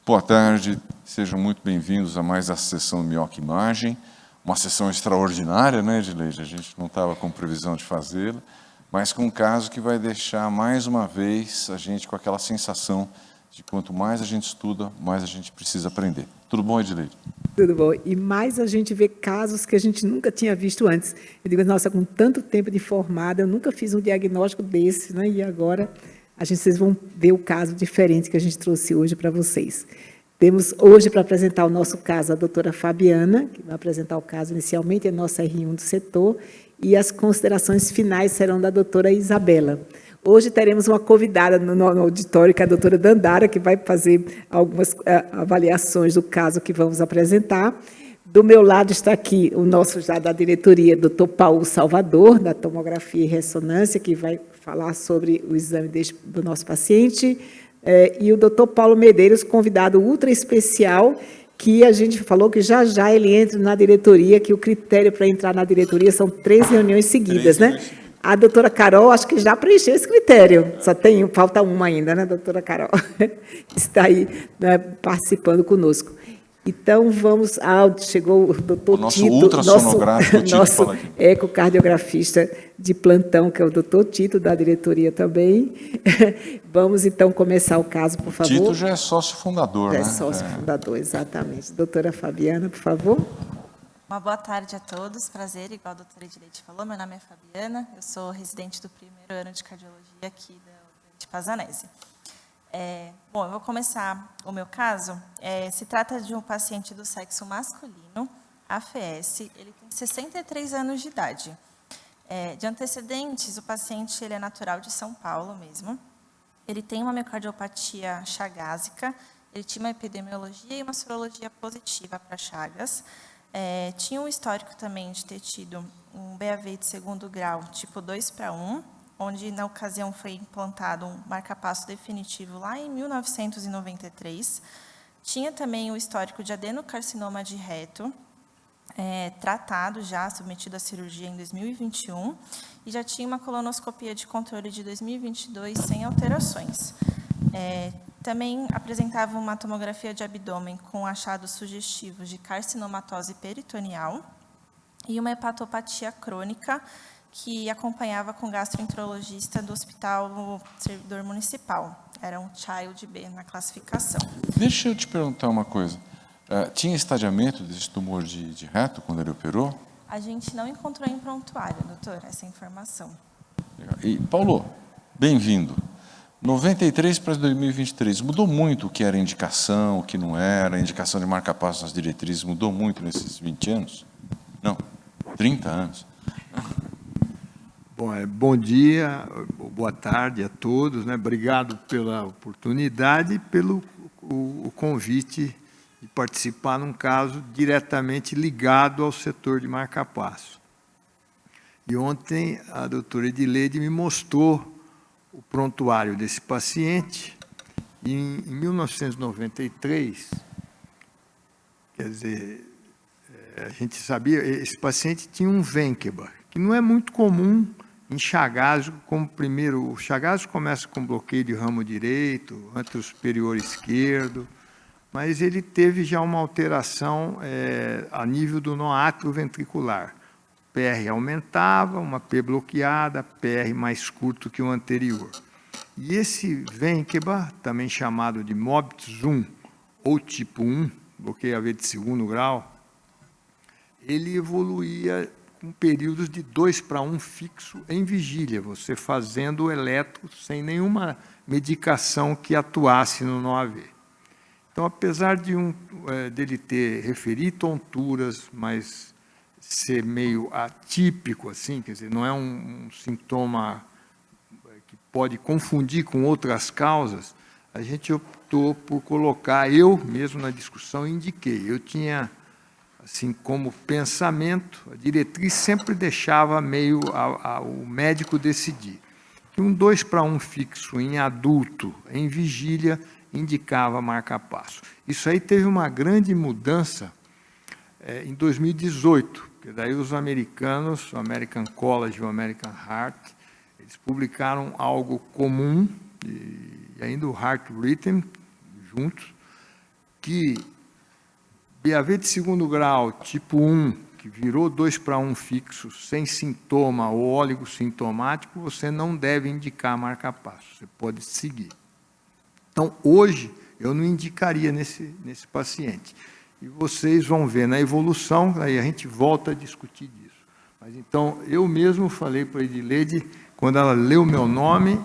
Boa tarde, sejam muito bem-vindos a mais essa sessão Minhoca Imagem, uma sessão extraordinária, né, Edileide? A gente não estava com previsão de fazê-la, mas com um caso que vai deixar mais uma vez a gente com aquela sensação de quanto mais a gente estuda, mais a gente precisa aprender. Tudo bom, Edileide? Tudo bom. E mais a gente vê casos que a gente nunca tinha visto antes. Eu digo, nossa, com tanto tempo de formada, eu nunca fiz um diagnóstico desse, né? E agora vocês vão ver o caso diferente que a gente trouxe hoje para vocês. Temos hoje para apresentar o nosso caso a doutora Fabiana, que vai apresentar o caso inicialmente, é nossa R1 do setor, e as considerações finais serão da doutora Isabela. Hoje teremos uma convidada no auditório, que é a doutora Dandara, que vai fazer algumas avaliações do caso que vamos apresentar. Do meu lado está aqui o nosso, já da diretoria, doutor Paulo Salvador, da tomografia e ressonância, que vai falar sobre o exame do nosso paciente, e o doutor Paulo Medeiros, convidado ultra especial, que a gente falou que já ele entra na diretoria, que o critério para entrar na diretoria são 3 reuniões seguidas, né? A doutora Carol, acho que já preencheu esse critério, falta uma ainda, né, doutora Carol? Está aí, né, participando conosco. Então, vamos chegou o doutor nosso Tito, ultrassonográfico nosso ecocardiografista de plantão, que é o doutor Tito, da diretoria também. Vamos, então, começar o caso, por favor. Tito já é sócio fundador, né? É sócio fundador, exatamente. Doutora Fabiana, por favor. Uma boa tarde a todos, prazer, igual a doutora Edileide falou, meu nome é Fabiana, eu sou residente do primeiro ano de cardiologia aqui de Pazanese. Bom, eu vou começar o meu caso. Se trata de um paciente do sexo masculino, AFS, ele tem 63 anos de idade. De antecedentes, o paciente ele é natural de São Paulo mesmo, ele tem uma miocardiopatia chagásica, ele tinha uma epidemiologia e uma sorologia positiva para Chagas. Tinha um histórico também de ter tido um BAV de segundo grau, tipo 2:1, onde, na ocasião, foi implantado um marca-passo definitivo lá em 1993. Tinha também o histórico de adenocarcinoma de reto, tratado já, submetido à cirurgia em 2021, e já tinha uma colonoscopia de controle de 2022 sem alterações. Também apresentava uma tomografia de abdômen com achados sugestivos de carcinomatose peritoneal e uma hepatopatia crônica que acompanhava com gastroenterologista do Hospital Servidor Municipal. Era um Child B na classificação. Deixa eu te perguntar uma coisa. Tinha estadiamento desse tumor de reto quando ele operou? A gente não encontrou em prontuário, doutor, essa informação. E, Paulo, bem-vindo. 93 para 2023, mudou muito o que era indicação, o que não era, a indicação de marca-passo nas diretrizes, mudou muito nesses 20 anos? Não, 30 anos. Bom, bom dia, boa tarde a todos, né? Obrigado pela oportunidade e pelo o convite de participar num caso diretamente ligado ao setor de marca-passo. E ontem a doutora Edileide me mostrou o prontuário desse paciente, e em 1993, quer dizer, a gente sabia, esse paciente tinha um Wenckebach, que não é muito comum em chagásico, como primeiro, o chagásico começa com bloqueio de ramo direito, antero superior esquerdo, mas ele teve já uma alteração a nível do nó átrio ventricular. PR aumentava, uma P bloqueada, PR mais curto que o anterior. E esse Wenckebach, também chamado de Mobitus 1 ou tipo 1, bloqueio AV de segundo grau, ele evoluía com períodos de 2:1 fixo em vigília, você fazendo o eletro sem nenhuma medicação que atuasse no nó AV. Então, apesar dele ter referir tonturas, mas ser meio atípico, assim, quer dizer, não é um sintoma que pode confundir com outras causas, a gente optou por colocar, eu mesmo na discussão indiquei, eu tinha, assim, como pensamento, a diretriz sempre deixava meio o médico decidir, que um 2:1 fixo em adulto, em vigília, indicava marca-passo. Isso aí teve uma grande mudança em 2018, porque daí os americanos, o American College e o American Heart, eles publicaram algo comum, e ainda o Heart Rhythm, juntos, que BAV de segundo grau, tipo 1, que virou 2:1 fixo, sem sintoma ou oligossintomático, você não deve indicar marca-passo, você pode seguir. Então, hoje, eu não indicaria nesse paciente. E vocês vão ver na evolução, aí a gente volta a discutir disso. Mas, então, eu mesmo falei para a Edileide, quando ela leu meu nome,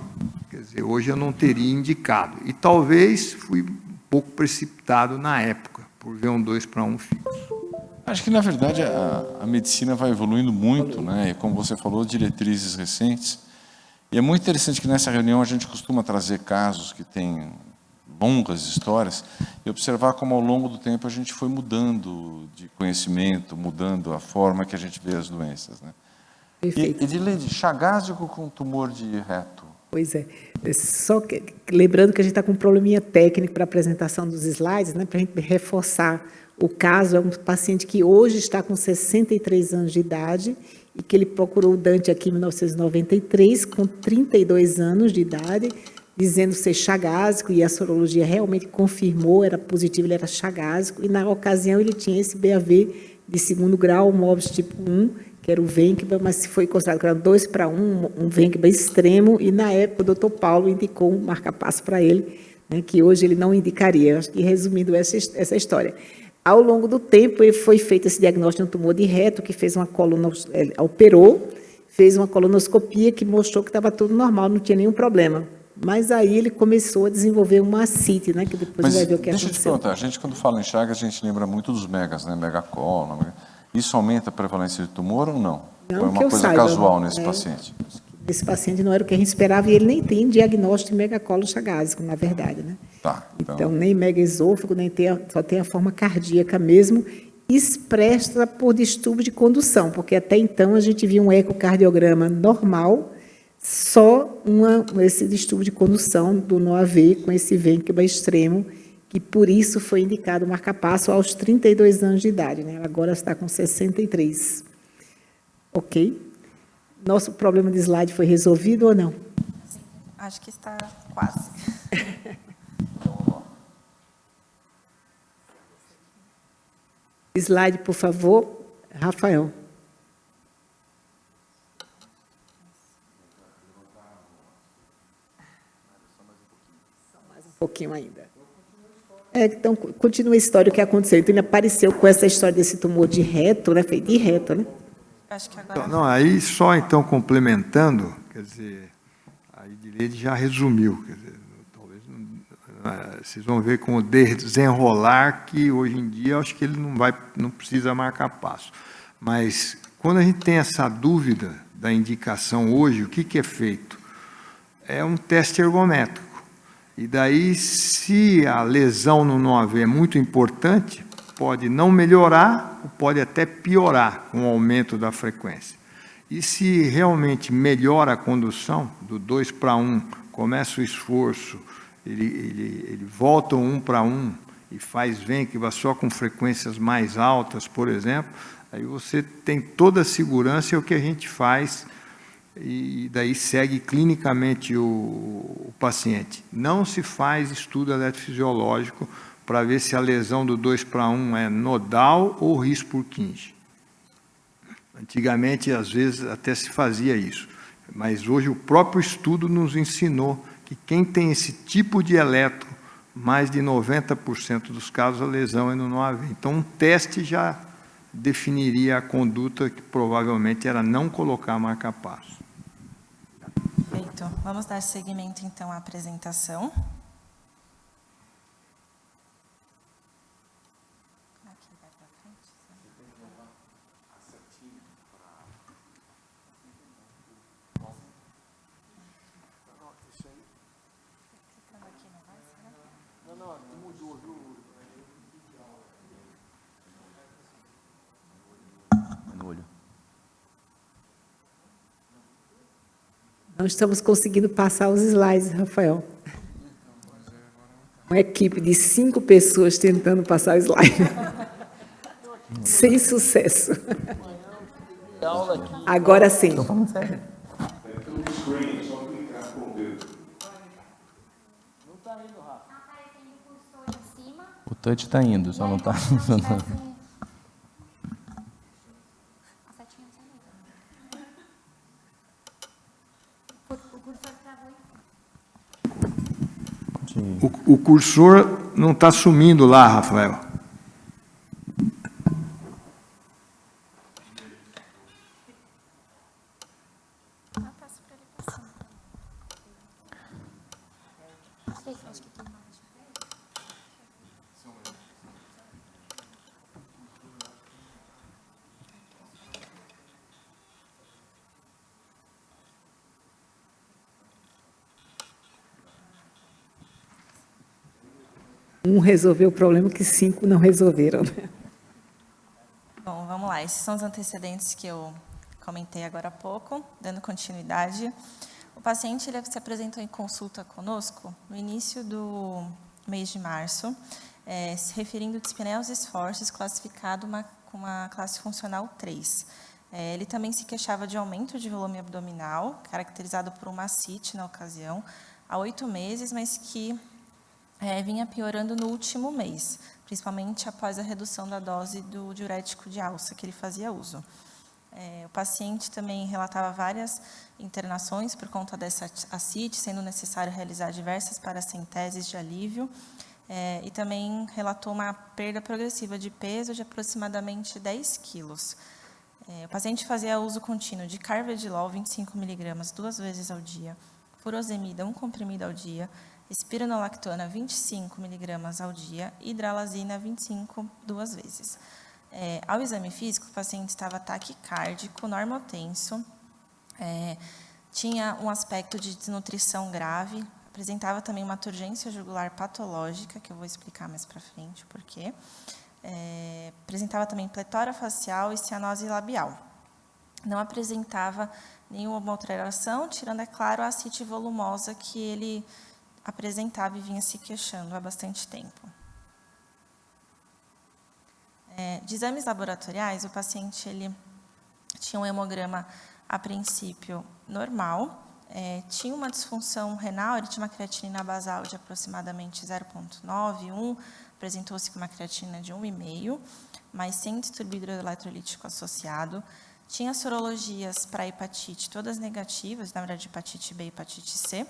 quer dizer, hoje eu não teria indicado. E talvez fui um pouco precipitado na época, por ver um 2:1 fixo. Acho que, na verdade, a medicina vai evoluindo muito, né? E, como você falou, diretrizes recentes. E é muito interessante que, nessa reunião, a gente costuma trazer casos que têm longas histórias e observar como, ao longo do tempo, a gente foi mudando de conhecimento, mudando a forma que a gente vê as doenças, né? Perfeito. Edileide, chagásico com tumor de reto. Pois é. Só que, lembrando que a gente está com um probleminha técnico para a apresentação dos slides, né, para a gente reforçar o caso. É um paciente que hoje está com 63 anos de idade e que ele procurou o Dante aqui em 1993, com 32 anos de idade, dizendo ser chagásico, e a sorologia realmente confirmou, era positivo, ele era chagásico, e na ocasião ele tinha esse BAV de segundo grau, Morbus tipo 1, que era o Wenkman, mas foi considerado que era 2:1, um Wenkman extremo, e na época o doutor Paulo indicou um marca-passo para ele, né, que hoje ele não indicaria. Acho que, resumindo essa história. Ao longo do tempo, ele foi feito esse diagnóstico de um tumor de reto, que fez uma operou, fez uma colonoscopia que mostrou que estava tudo normal, não tinha nenhum problema. Mas aí ele começou a desenvolver uma ascite, né, que depois Mas vai ver o que deixa eu te aconteceu. perguntar, a gente, quando fala em Chagas, a gente lembra muito dos megas, né? Megacolon. Isso aumenta a prevalência de tumor ou não? Não Foi que uma eu coisa saiba, casual nesse né? paciente? Esse paciente não era o que a gente esperava, e ele nem tem diagnóstico de megacolo chagásico, na verdade, né? Tá, Então, nem megaesôfago, nem só tem a forma cardíaca mesmo, expressa por distúrbio de condução, porque até então a gente via um ecocardiograma normal, só esse distúrbio de condução do NOAV com esse Wenkman extremo, que por isso foi indicado o marca-passo aos 32 anos de idade, né? Agora está com 63. Ok? Nosso problema de slide foi resolvido ou não? Acho que está quase. Slide, por favor, Rafael. Mais um pouquinho ainda. Então, continua a história, o que aconteceu. Então, ele apareceu com essa história desse tumor de reto, né? Foi de reto, né? Acho que agora... Não, aí só então complementando, quer dizer, a Edileide já resumiu, quer dizer, talvez vocês vão ver com o desenrolar que hoje em dia acho que ele não precisa marcar passo. Mas quando a gente tem essa dúvida da indicação hoje, o que é feito? É um teste ergométrico. E daí, se a lesão no NOAV é muito importante, pode não melhorar, ou pode até piorar com o aumento da frequência. E se realmente melhora a condução, do 2:1, começa o esforço, ele volta o 1:1 e faz Wenkman só com frequências mais altas, por exemplo, aí você tem toda a segurança, é o que a gente faz, e daí segue clinicamente o paciente. Não se faz estudo eletrofisiológico para ver se a lesão do 2:1 é nodal ou His-Purkinje. Antigamente, às vezes, até se fazia isso, mas hoje o próprio estudo nos ensinou que quem tem esse tipo de eletro, mais de 90% dos casos, a lesão é no NOAV. Então, um teste já definiria a conduta que provavelmente era não colocar marca-passo. Perfeito. Vamos dar seguimento, então, à apresentação. Aqui vai para frente. Não estamos conseguindo passar os slides, Rafael. Uma equipe de 5 pessoas tentando passar o slide. Sem sucesso. Agora sim. O touch está indo, só não está funcionando. O cursor não está sumindo lá, Rafael. Um resolveu o problema que 5 não resolveram, né? Bom, vamos lá. Esses são os antecedentes que eu comentei agora há pouco, dando continuidade. O paciente ele se apresentou em consulta conosco no início do mês de março, se referindo a dispneia aos esforços, classificado com uma classe funcional 3. Ele também se queixava de aumento de volume abdominal, caracterizado por uma ascite na ocasião, há 8 meses, mas que vinha piorando no último mês, principalmente após a redução da dose do diurético de alça que ele fazia uso. O paciente também relatava várias internações por conta dessa ascite, sendo necessário realizar diversas paracenteses de alívio, e também relatou uma perda progressiva de peso de aproximadamente 10 quilos. O paciente fazia uso contínuo de carvedilol 25 mg 2 vezes ao dia, furosemida 1 comprimido ao dia, espironolactona 25 mg ao dia e hidralazina 25 2 vezes. Ao exame físico, o paciente estava taquicárdico, normotenso, tinha um aspecto de desnutrição grave, apresentava também uma turgência jugular patológica, que eu vou explicar mais para frente o porquê. Apresentava também pletória facial e cianose labial. Não apresentava nenhuma alteração, tirando, é claro, a ascite volumosa que ele apresentava e vinha se queixando há bastante tempo. De exames laboratoriais, o paciente ele tinha um hemograma, a princípio, normal, tinha uma disfunção renal, ele tinha uma creatinina basal de aproximadamente 0,9, 1, apresentou-se com uma creatina de 1,5, mas sem distúrbio hidroeletrolítico associado. Tinha sorologias para hepatite, todas negativas, na verdade, hepatite B e hepatite C.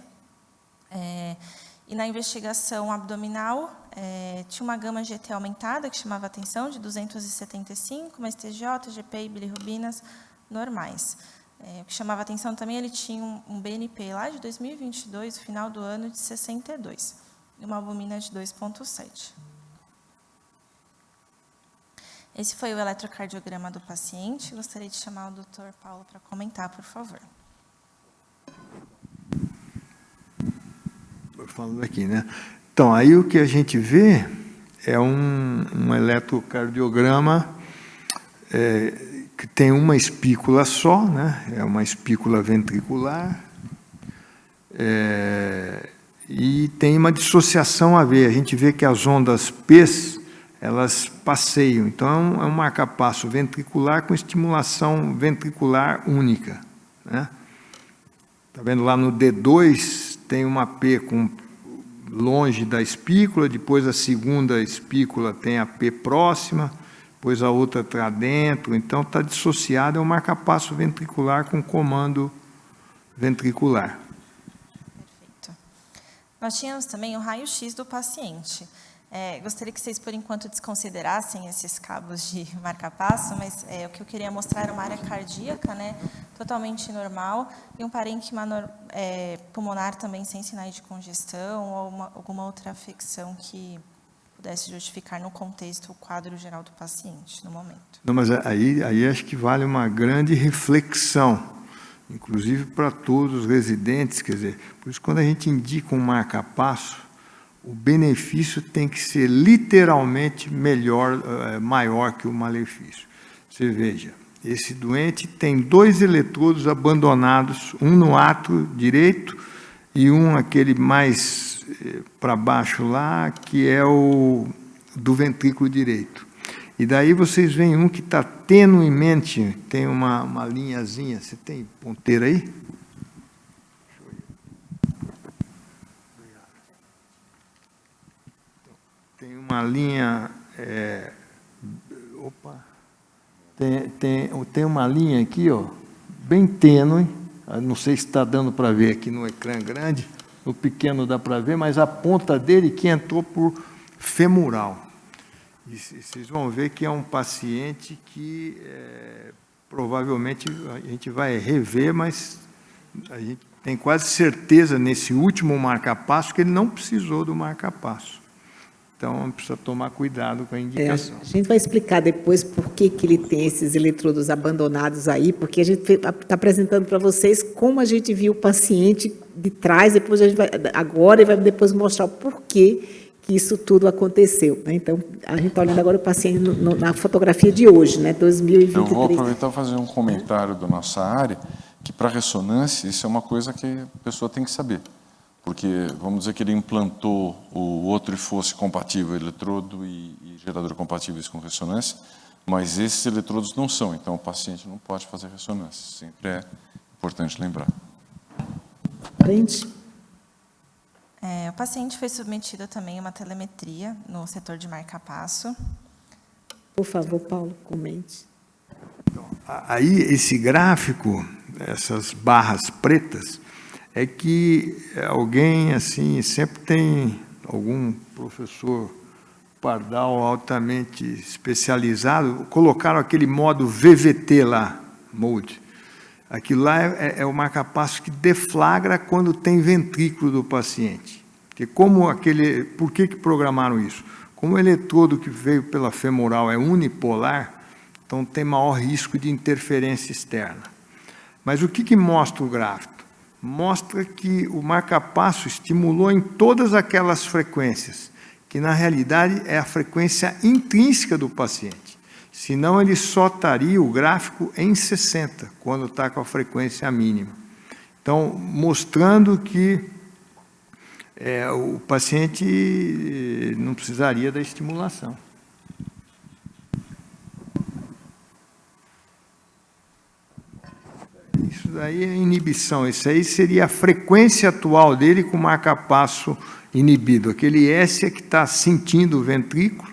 E na investigação abdominal, tinha uma gama GT aumentada, que chamava atenção, de 275, mas TGO, TGP e bilirrubinas normais. O que chamava atenção também, ele tinha um BNP lá de 2022, no final do ano, de 62, e uma albumina de 2,7. Esse foi o eletrocardiograma do paciente. Gostaria de chamar o Dr. Paulo para comentar, por favor. Falando aqui, né? Então, aí o que a gente vê é um eletrocardiograma que tem uma espícula só, né? É uma espícula ventricular, e tem uma dissociação AV. A gente vê que as ondas P's, elas passeiam. Então, é um marcapasso ventricular com estimulação ventricular única, né? Está vendo lá no D2, tem uma P longe da espícula, depois a segunda espícula tem a P próxima, depois a outra está dentro, então está dissociado, é um marcapasso ventricular com comando ventricular. Perfeito. Nós tínhamos também o raio-x do paciente. Gostaria que vocês, por enquanto, desconsiderassem esses cabos de marca-passo, mas o que eu queria mostrar era uma área cardíaca, né, totalmente normal, e um parênquima pulmonar também sem sinais de congestão ou alguma outra afecção que pudesse justificar no contexto o quadro geral do paciente, no momento. Não, mas aí acho que vale uma grande reflexão, inclusive para todos os residentes, quer dizer, por isso quando a gente indica um marca-passo, o benefício tem que ser literalmente maior que o malefício. Você veja, esse doente tem 2 eletrodos abandonados, um no átrio direito e um aquele mais para baixo lá, que é o do ventrículo direito. E daí vocês veem um que está tenuemente, tem uma linhazinha, você tem ponteira aí? tem uma linha... Tem uma linha aqui, ó, bem tênue, não sei se está dando para ver aqui no ecrã grande, no pequeno dá para ver, mas a ponta dele que entrou por femoral. E vocês vão ver que é um paciente que provavelmente a gente vai rever, mas a gente tem quase certeza nesse último marca-passo que ele não precisou do marca-passo. Então, precisa tomar cuidado com a indicação. A gente vai explicar depois por que ele tem esses eletrodos abandonados aí, porque a gente está apresentando para vocês como a gente viu o paciente de trás, depois a gente vai, agora e vai depois mostrar o porquê que isso tudo aconteceu, né? Então, a gente está olhando agora o paciente na fotografia de hoje, né, 2023. Eu vou aproveitar e fazer um comentário da nossa área, que para ressonância isso é uma coisa que a pessoa tem que saber. Porque, vamos dizer que ele implantou o outro e fosse compatível, eletrodo e gerador compatíveis com ressonância, mas esses eletrodos não são, então o paciente não pode fazer ressonância. Sempre é importante lembrar. Frente. O paciente foi submetido também a uma telemetria no setor de marca-passo. Por favor, Paulo, comente. Aí, esse gráfico, essas barras pretas, é que alguém, assim, sempre tem algum professor pardal altamente especializado, colocaram aquele modo VVT lá, mode. Aquilo lá é o marca-passo que deflagra quando tem ventrículo do paciente. Porque por que programaram isso? Como o eletrodo que veio pela femoral é unipolar, então tem maior risco de interferência externa. Mas o que mostra o gráfico? Mostra que o marca-passo estimulou em todas aquelas frequências, que na realidade é a frequência intrínseca do paciente. Senão ele só estaria o gráfico em 60, quando está com a frequência mínima. Então, mostrando que o paciente não precisaria da estimulação. Isso daí é inibição, isso aí seria a frequência atual dele com marca-passo inibido. Aquele S é que está sentindo o ventrículo,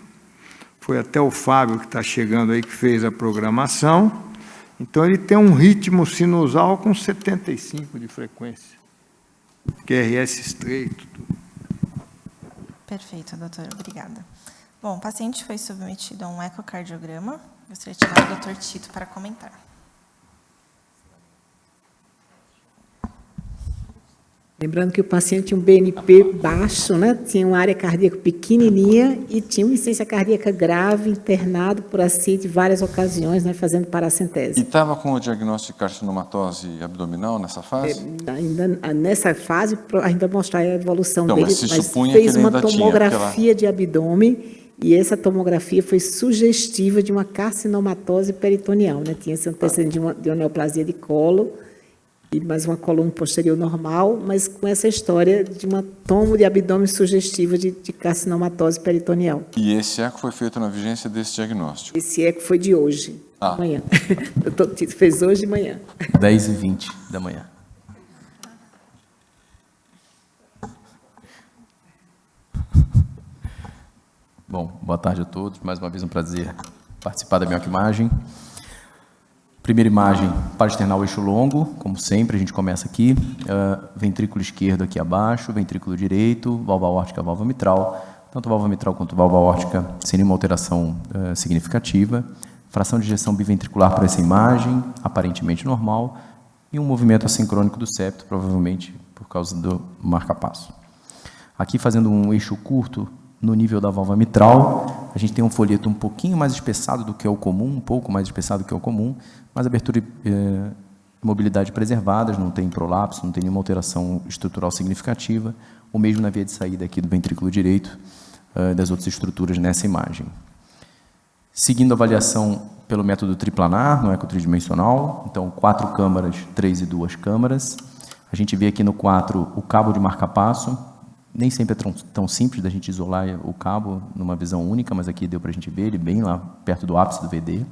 foi até o Fábio que está chegando aí que fez a programação. Então ele tem um ritmo sinusal com 75 de frequência, QRS estreito. Tudo. Perfeito, doutora, obrigada. Bom, o paciente foi submetido a um ecocardiograma. Gostaria de chamar o doutor Tito para comentar. Lembrando que o paciente tinha um BNP baixo, né? Tinha uma área cardíaca pequenininha e tinha uma insuficiência cardíaca grave, internado por ascite em várias ocasiões, né? Fazendo paracentese. E estava com o diagnóstico de carcinomatose abdominal nessa fase? Ainda nessa fase, a gente vai mostrar a evolução então, dele, mas fez uma tomografia de abdômen e essa tomografia foi sugestiva de uma carcinomatose peritoneal, né? Tinha esse antecedente de uma neoplasia de colo, e mais uma coluna posterior normal, mas com essa história de uma tomo de abdômen sugestiva de carcinomatose peritoneal. E esse eco foi feito na vigência desse diagnóstico? Esse eco foi de hoje, amanhã. Fez hoje de manhã. 10h20 da manhã. Bom, boa tarde a todos. Mais uma vez um prazer participar da Mioc-Imagem. Primeira imagem, parasternal eixo longo, como sempre, a gente começa aqui, ventrículo esquerdo aqui abaixo, ventrículo direito, válvula aórtica, válvula mitral, tanto válvula mitral quanto válvula aórtica sem nenhuma alteração significativa, fração de ejeção biventricular por essa imagem, aparentemente normal, e um movimento assincrônico do septo, provavelmente por causa do marca-passo. Aqui, fazendo um eixo curto, no nível da válvula mitral, a gente tem um folheto um pouquinho mais espessado do que é o comum, um pouco mais espessado do que é o comum, mas abertura e mobilidade preservadas, não tem prolapso, não tem nenhuma alteração estrutural significativa, o mesmo na via de saída aqui do ventrículo direito, das outras estruturas nessa imagem. Seguindo a avaliação pelo método triplanar, no eco tridimensional, então 4 câmaras, 3 e 2 câmaras, a gente vê aqui no 4 o cabo de marca-passo. Nem sempre é tão simples da gente isolar o cabo numa visão única, mas aqui deu para a gente ver ele bem lá perto do ápice do VD.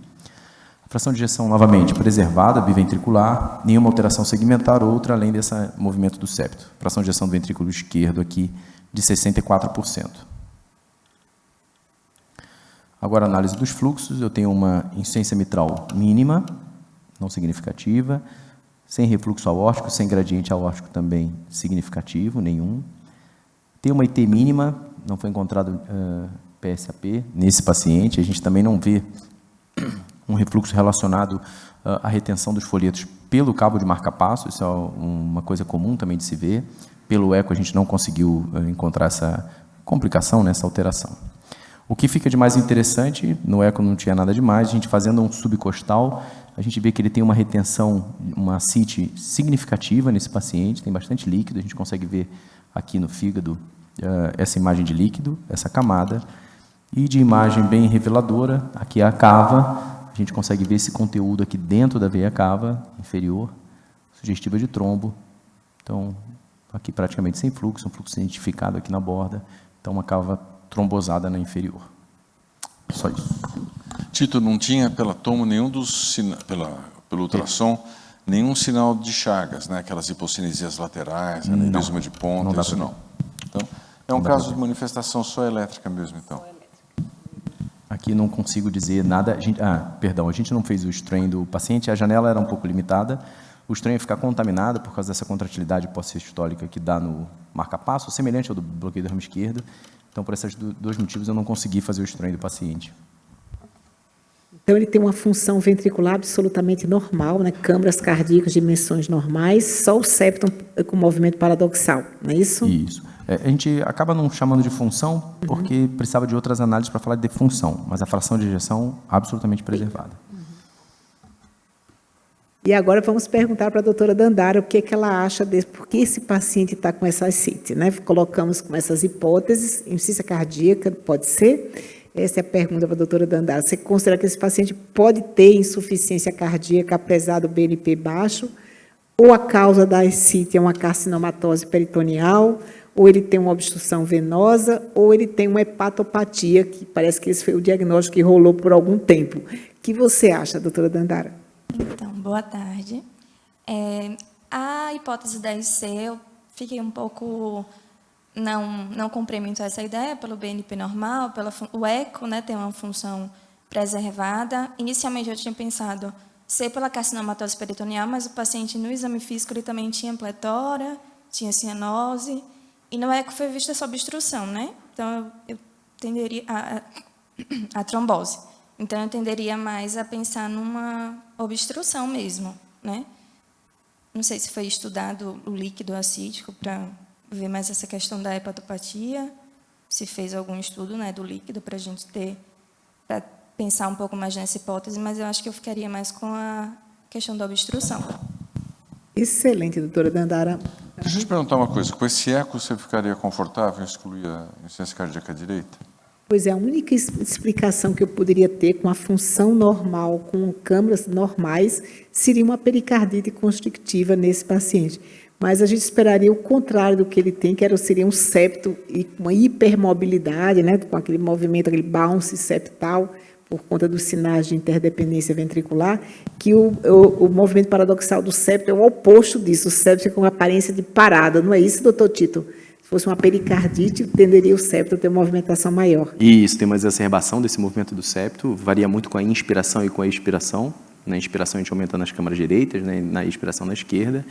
A fração de ejeção, novamente, preservada, biventricular, nenhuma alteração segmentar, outra além desse movimento do septo. Fração de ejeção do ventrículo esquerdo aqui de 64%. Agora, análise dos fluxos, eu tenho uma insuficiência mitral mínima, não significativa, sem refluxo aórtico, sem gradiente aórtico também significativo, nenhum. Tem uma IT mínima, não foi encontrado PSAP nesse paciente, a gente também não vê um refluxo relacionado à retenção dos folhetos pelo cabo de marca-passo, isso é uma coisa comum também de se ver. Pelo eco a gente não conseguiu encontrar essa complicação, né, essa alteração. O que fica de mais interessante, no eco não tinha nada demais, a gente fazendo um subcostal, a gente vê que ele tem uma retenção, uma CIT significativa nesse paciente, tem bastante líquido, a gente consegue ver aqui no fígado essa imagem de líquido, essa camada, e de imagem bem reveladora, aqui é a cava, a gente consegue ver esse conteúdo aqui dentro da veia cava inferior, sugestiva de trombo, então aqui praticamente sem fluxo, um fluxo identificado aqui na borda, então uma cava trombosada na inferior. Só isso. Tito, não tinha pela tomo nenhum dos pelo ultrassom nenhum sinal de Chagas, né? Aquelas hipocinesias laterais, aneurisma de ponta, isso não. Então, é um caso de manifestação só elétrica mesmo, então. Aqui não consigo dizer nada. A gente não fez o strain do paciente, a janela era um pouco limitada. O strain ia ficar contaminado por causa dessa contratilidade pós-sistólica que dá no marca-passo, semelhante ao do bloqueio do ramo esquerdo. Então, por esses dois motivos, eu não consegui fazer o strain do paciente. Então, ele tem uma função ventricular absolutamente normal, né? Câmaras cardíacas, dimensões normais, só o septum com movimento paradoxal, não é isso? Isso. A gente acaba não chamando de função, porque precisava de outras análises para falar de função, mas a fração de ejeção absolutamente preservada. E agora vamos perguntar para a doutora Dandara o que ela acha desse, por que esse paciente está com essas CIT, né? Colocamos com essas hipóteses, insuficiência cardíaca, pode ser? Essa é a pergunta para a doutora Dandara. Você considera que esse paciente pode ter insuficiência cardíaca apesar do BNP baixo? Ou a causa da CIT é uma carcinomatose peritoneal? Ou ele tem uma obstrução venosa? Ou ele tem uma hepatopatia, que parece que esse foi o diagnóstico que rolou por algum tempo. O que você acha, doutora Dandara? Então, boa tarde. A hipótese da IC, eu fiquei um pouco... Não comprei muito essa ideia pelo BNP normal, o eco, né, tem uma função preservada. Inicialmente eu tinha pensado ser pela carcinomatose peritoneal, mas o paciente no exame físico ele também tinha pletora, tinha cianose, e no eco foi vista essa obstrução, né? Então eu tenderia a trombose. Então eu tenderia mais a pensar numa obstrução mesmo, né? Não sei se foi estudado o líquido acídico para ver mais essa questão da hepatopatia, se fez algum estudo, né, do líquido para a gente para pensar um pouco mais nessa hipótese, mas eu acho que eu ficaria mais com a questão da obstrução. Excelente, doutora Dandara. Deixa eu te perguntar uma coisa, com esse eco você ficaria confortável em excluir a insuficiência cardíaca direita? Pois é, a única explicação que eu poderia ter com a função normal, com câmaras normais, seria uma pericardite constrictiva nesse paciente. Mas a gente esperaria o contrário do que ele tem, seria um septo e uma hipermobilidade, né, com aquele movimento, aquele bounce septal, por conta dos sinais de interdependência ventricular, que o movimento paradoxal do septo é o oposto disso, o septo fica com aparência de parada, não é isso, doutor Tito? Se fosse uma pericardite, tenderia o septo a ter uma movimentação maior. Isso, tem uma exacerbação desse movimento do septo, varia muito com a inspiração e com a expiração. Na inspiração a gente aumenta nas câmaras direitas, né, na expiração na esquerda.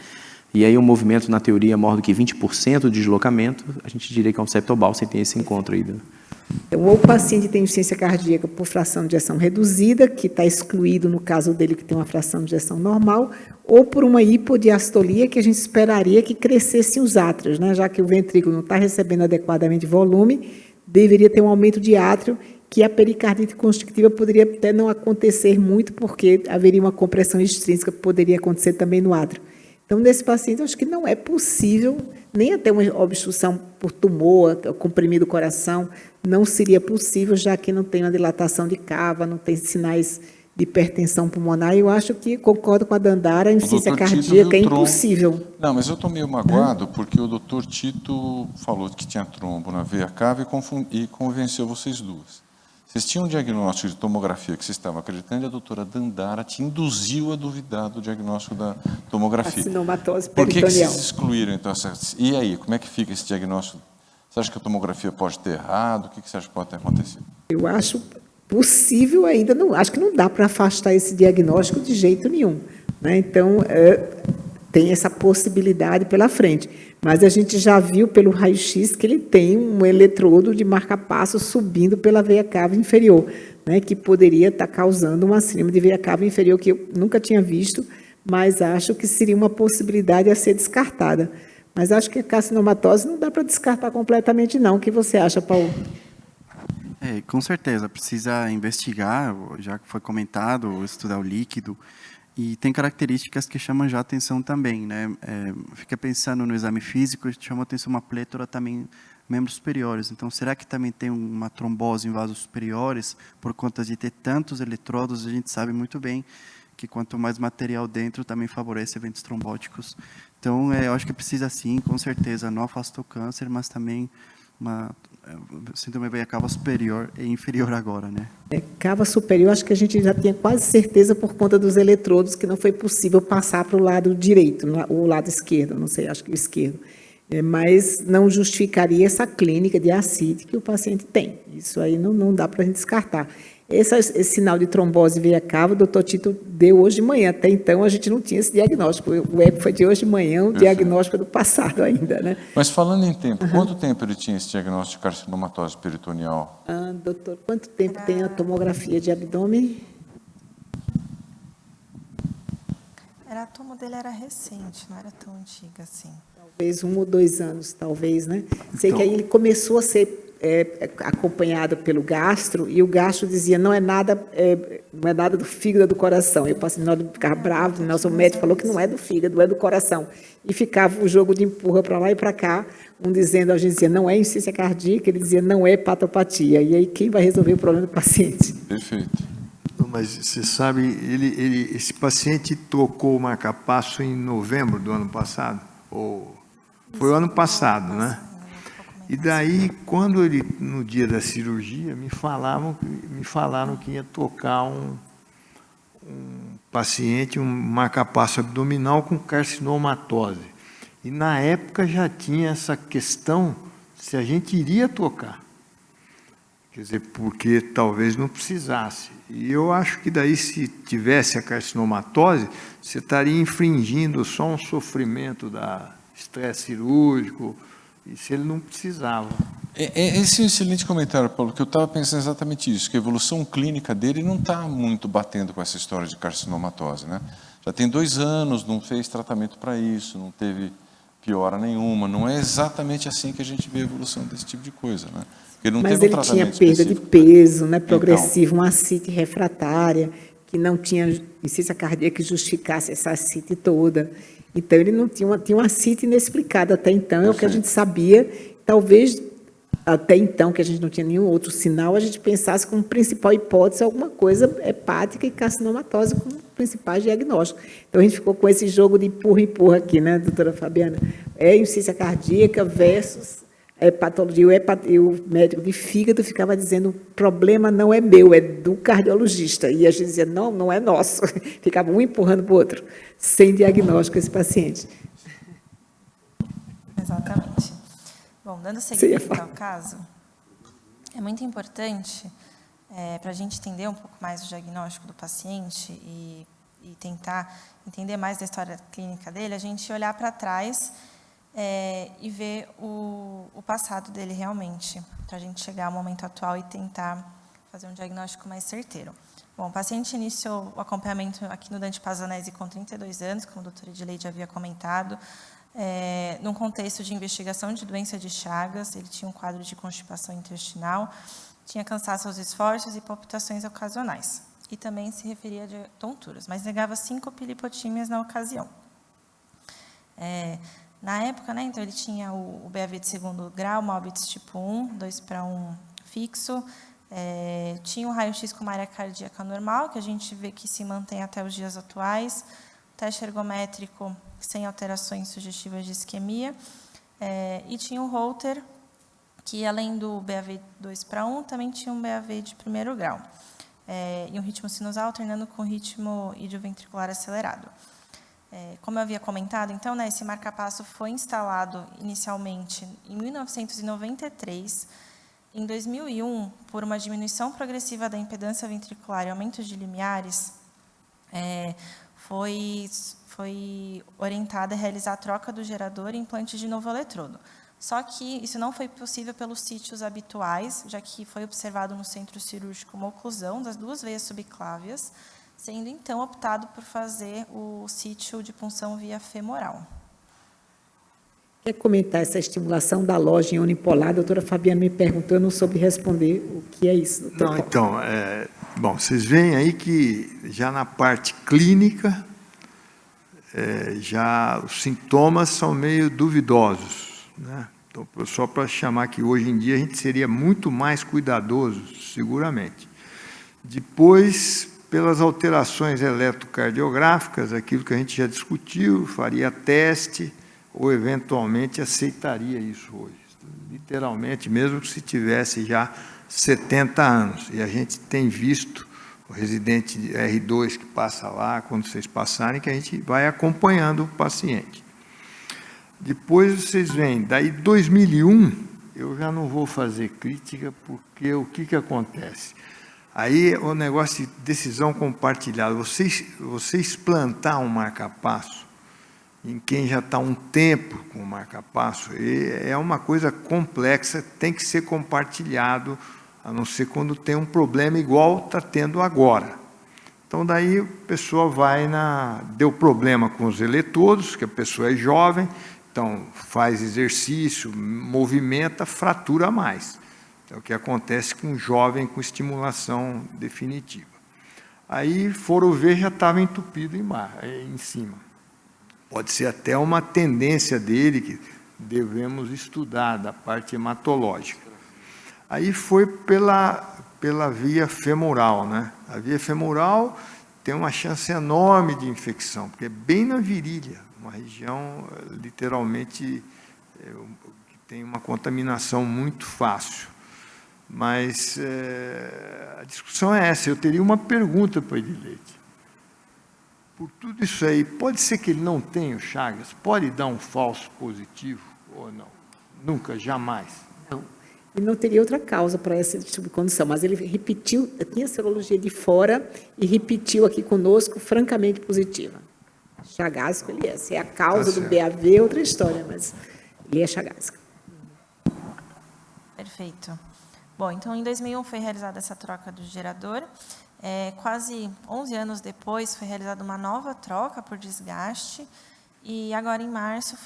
E aí o movimento, na teoria, maior do que 20% de deslocamento, a gente diria que é um septobálsamo e tem esse encontro aí. Então, ou o paciente tem insuficiência cardíaca por fração de ejeção reduzida, que está excluído no caso dele que tem uma fração de ejeção normal, ou por uma hipodiastolia, que a gente esperaria que crescessem os átrios, né? Já que o ventrículo não está recebendo adequadamente volume, deveria ter um aumento de átrio, que a pericardite constrictiva poderia até não acontecer muito, porque haveria uma compressão extrínseca que poderia acontecer também no átrio. Então, nesse paciente, eu acho que não é possível, nem até uma obstrução por tumor, comprimido do coração, não seria possível, já que não tem uma dilatação de cava, não tem sinais de hipertensão pulmonar. Eu acho que, concordo com a Dandara, a insuficiência cardíaca é impossível. Não, mas eu estou meio magoado, porque o doutor Tito falou que tinha trombo na veia cava e convenceu vocês duas. Vocês tinham um diagnóstico de tomografia que vocês estavam acreditando e a doutora Dandara te induziu a duvidar do diagnóstico da tomografia. Carcinomatose Por que peritoneal. vocês excluíram, então? E aí, como é que fica esse diagnóstico? Você acha que a tomografia pode ter errado? O que você acha que pode ter acontecido? Eu acho, possível ainda, não, acho que não dá para afastar esse diagnóstico de jeito nenhum, né? Então, tem essa possibilidade pela frente. Mas a gente já viu pelo raio-x que ele tem um eletrodo de marca-passo subindo pela veia cava inferior, né, que poderia estar causando uma síndrome de veia cava inferior, que eu nunca tinha visto, mas acho que seria uma possibilidade a ser descartada. Mas acho que a carcinomatose não dá para descartar completamente, não. O que você acha, Paulo? Com certeza, precisa investigar, já que foi comentado, estudar o líquido, e tem características que chamam já atenção também, né? Fica pensando no exame físico, chama atenção uma plétora também, membros superiores. Então, será que também tem uma trombose em vasos superiores, por conta de ter tantos eletrodos? A gente sabe muito bem que quanto mais material dentro, também favorece eventos trombóticos. Então, eu acho que precisa sim, com certeza, não afasta o câncer, mas também uma síndrome veia cava superior e inferior agora, né? Cava superior, acho que a gente já tinha quase certeza por conta dos eletrodos que não foi possível passar para o lado direito, o lado esquerdo, não sei, acho que o esquerdo. Mas não justificaria essa clínica de ascite que o paciente tem. Isso aí não dá para a gente descartar. Esse sinal de trombose veia cava, o doutor Tito deu hoje de manhã. Até então, a gente não tinha esse diagnóstico. O eco foi de hoje de manhã, o diagnóstico é do passado ainda, né? Mas falando em tempo, quanto tempo ele tinha esse diagnóstico de carcinomatose peritoneal? Doutor, quanto tempo tem a tomografia de abdômen? A tomo dele era recente, não era tão antiga assim. Talvez 1 ou 2 anos, talvez, né? Sei que aí ele começou a ser acompanhado pelo gastro, e o gastro dizia, não é nada do fígado, é do coração. Eu passei na hora de ficar bravo, o nosso médico falou que não é do fígado, é do coração. E ficava o jogo de empurra para lá e para cá, um dizendo, a gente dizia, não é insuficiência cardíaca, ele dizia, não é hepatopatia. E aí, quem vai resolver o problema do paciente? Perfeito. Mas você sabe, esse paciente tocou o marca-passo em novembro do ano passado? Foi o ano passado, né? E daí, quando ele, no dia da cirurgia, me falaram que ia tocar um paciente, um marca-passo abdominal com carcinomatose. E, na época, já tinha essa questão se a gente iria tocar. Quer dizer, porque talvez não precisasse. E eu acho que daí, se tivesse a carcinomatose, você estaria infringindo só um sofrimento da estresse cirúrgico, e se ele não precisava. Esse é um excelente comentário, Paulo, que eu estava pensando exatamente isso, que a evolução clínica dele não está muito batendo com essa história de carcinomatose, né? Já tem 2 anos, não fez tratamento para isso, não teve piora nenhuma, não é exatamente assim que a gente vê a evolução desse tipo de coisa, né? Porque não Mas teve ele um tinha tratamento perda de específico. peso, né, progressiva, uma ascite refratária, que não tinha insuficiência cardíaca que justificasse essa ascite toda. Então, ele não tinha uma ascite inexplicada até então, é o que a gente sabia. Talvez, até então, que a gente não tinha nenhum outro sinal, a gente pensasse como principal hipótese alguma coisa hepática e carcinomatose como principais diagnósticos. Então, a gente ficou com esse jogo de empurra-empurra aqui, né, doutora Fabiana? Insuficiência cardíaca versus patologia. E o médico de fígado ficava dizendo, o problema não é meu, é do cardiologista. E a gente dizia, não é nosso. Ficava um empurrando para o outro, sem diagnóstico esse paciente. Exatamente. Bom, dando seguimento ao caso, é muito importante para a gente entender um pouco mais o diagnóstico do paciente e tentar entender mais da história clínica dele, a gente olhar para trás e ver o passado dele realmente, para a gente chegar ao momento atual e tentar fazer um diagnóstico mais certeiro. Bom, o paciente iniciou o acompanhamento aqui no Dante Pazanese com 32 anos, como a doutora Edileide havia comentado, num contexto de investigação de doença de Chagas. Ele tinha um quadro de constipação intestinal, tinha cansaço aos esforços e palpitações ocasionais. E também se referia de tonturas, mas negava síncope e lipotímias na ocasião. Na época, né, então, ele tinha o BAV de 2º grau, Malbits tipo 1, 2:1 fixo, tinha um raio-x com uma área cardíaca normal, que a gente vê que se mantém até os dias atuais, teste ergométrico sem alterações sugestivas de isquemia, e tinha o Holter, que além do BAV 2:1, também tinha um BAV de 1º grau, e um ritmo sinusal alternando com ritmo idioventricular acelerado. Como eu havia comentado, então, né, esse marca-passo foi instalado inicialmente em 1993, Em 2001, por uma diminuição progressiva da impedância ventricular e aumento de limiares, foi orientada a realizar a troca do gerador e implante de novo eletrodo. Só que isso não foi possível pelos sítios habituais, já que foi observado no centro cirúrgico uma oclusão das 2 veias subclávias, sendo então optado por fazer o sítio de punção via femoral. Quer comentar essa estimulação da loja unipolar? A doutora Fabiana me perguntou, eu não soube responder o que é isso. Doutor Não, Paulo. então, bom, vocês veem aí que já na parte clínica, já os sintomas são meio duvidosos, né? Então, só para chamar que hoje em dia a gente seria muito mais cuidadoso, seguramente. Depois, pelas alterações eletrocardiográficas, aquilo que a gente já discutiu, faria teste ou eventualmente aceitaria isso hoje. Literalmente, mesmo se tivesse já 70 anos. E a gente tem visto o residente R2 que passa lá, quando vocês passarem, que a gente vai acompanhando o paciente. Depois vocês veem, daí 2001, eu já não vou fazer crítica, porque o que acontece? Aí o negócio de decisão compartilhada, vocês plantar um marca-passo, em quem já está um tempo com o marca-passo, é uma coisa complexa, tem que ser compartilhado, a não ser quando tem um problema igual está tendo agora. Então, daí, a pessoa vai deu problema com os eletrodos, que a pessoa é jovem, então faz exercício, movimenta, fratura mais. É o que acontece com um jovem com estimulação definitiva. Aí foram ver, já estava entupido em cima. Pode ser até uma tendência dele, que devemos estudar, da parte hematológica. Aí foi pela via femoral, né? A via femoral tem uma chance enorme de infecção, porque é bem na virilha, uma região, literalmente, que tem uma contaminação muito fácil. Mas a discussão é essa. Eu teria uma pergunta para o Edilete. Por tudo isso aí, pode ser que ele não tenha o Chagas? Pode dar um falso positivo ou não? Nunca, jamais. Não. E não teria outra causa para essa subcondição, mas ele repetiu, tinha serologia de fora e repetiu aqui conosco, francamente positiva. Chagásico ele é. Se é a causa do BAV, é outra história, mas ele é chagásico. Perfeito. Bom, então, em 2001 foi realizada essa troca do gerador. Quase 11 anos depois, foi realizada uma nova troca por desgaste. E agora, em março,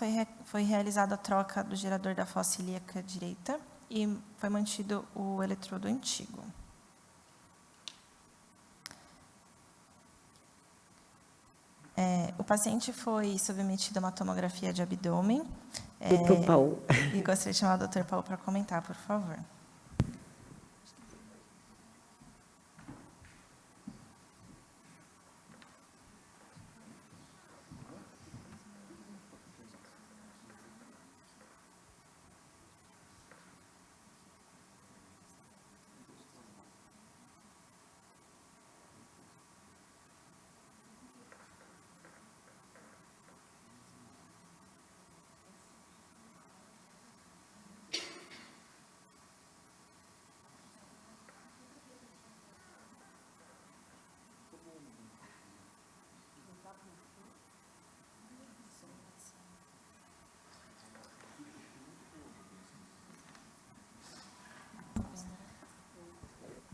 foi realizada a troca do gerador da fossa ilíaca direita e foi mantido o eletrodo antigo. O paciente foi submetido a uma tomografia de abdômen. Doutor Paulo. E gostaria de chamar o Dr. Paulo para comentar, por favor.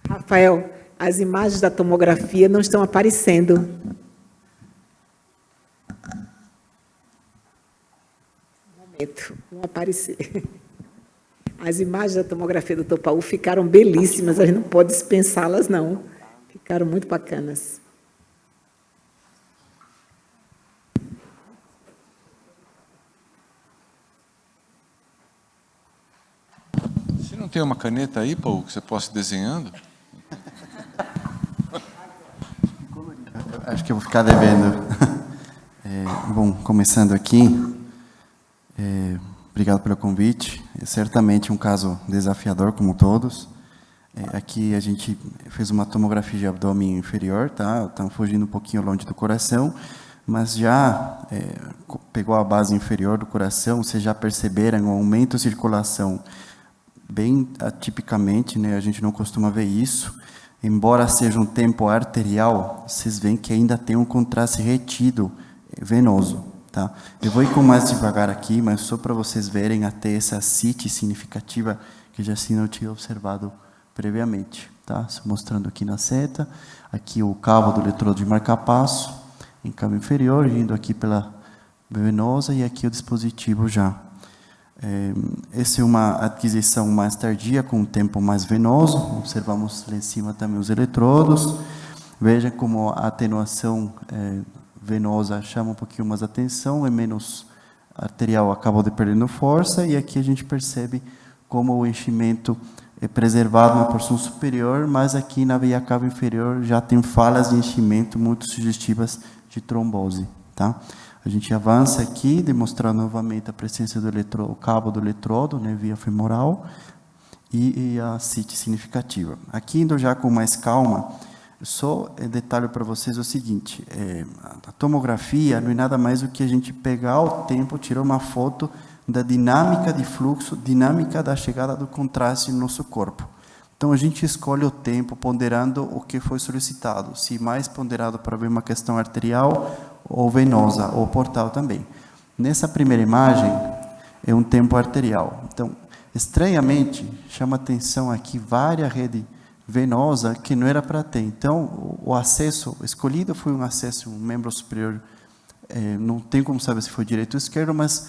Rafael, as imagens da tomografia não estão aparecendo. Um momento, vão aparecer. As imagens da tomografia do Dr. Paulo ficaram belíssimas, a gente não pode dispensá-las, não. Ficaram muito bacanas. Você não tem uma caneta aí, Paulo, que você possa ir desenhando? Acho que eu vou ficar devendo. Bom, começando aqui, obrigado pelo convite. É certamente um caso desafiador, como todos. Aqui a gente fez uma tomografia de abdômen inferior, tá? Estamos fugindo um pouquinho longe do coração, mas já pegou a base inferior do coração, vocês já perceberam um aumento de circulação bem atipicamente, né? A gente não costuma ver isso. Embora seja um tempo arterial, vocês veem que ainda tem um contraste retido venoso, tá? Eu vou ir com mais devagar aqui, mas só para vocês verem até essa ascite significativa que já se não tinha observado previamente, tá? Mostrando aqui na seta, aqui o cabo do eletrodo de marca-passo, em cabo inferior, indo aqui pela venosa, e aqui o dispositivo já. Essa é uma aquisição mais tardia, com um tempo mais venoso. Observamos lá em cima também os eletrodos. Veja como a atenuação venosa chama um pouquinho mais atenção, é menos arterial, acaba de perdendo força, e aqui a gente percebe como o enchimento é preservado na porção superior, mas aqui na veia cava inferior já tem falhas de enchimento muito sugestivas de trombose, tá? A gente avança aqui, demonstrando novamente a presença do o cabo do eletrodo, né, via femoral, e a ascite significativa. Aqui, indo já com mais calma, só detalhe para vocês o seguinte, a tomografia não é nada mais do que a gente pegar o tempo, tirar uma foto da dinâmica de fluxo, dinâmica da chegada do contraste no nosso corpo. Então, a gente escolhe o tempo ponderando o que foi solicitado, se mais ponderado para ver uma questão arterial ou venosa, ou portal também. Nessa primeira imagem, é um tempo arterial. Então, estranhamente, chama atenção aqui várias redes venosas que não era para ter. Então, o acesso escolhido foi um acesso, um membro superior, não tem como saber se foi direito ou esquerdo, mas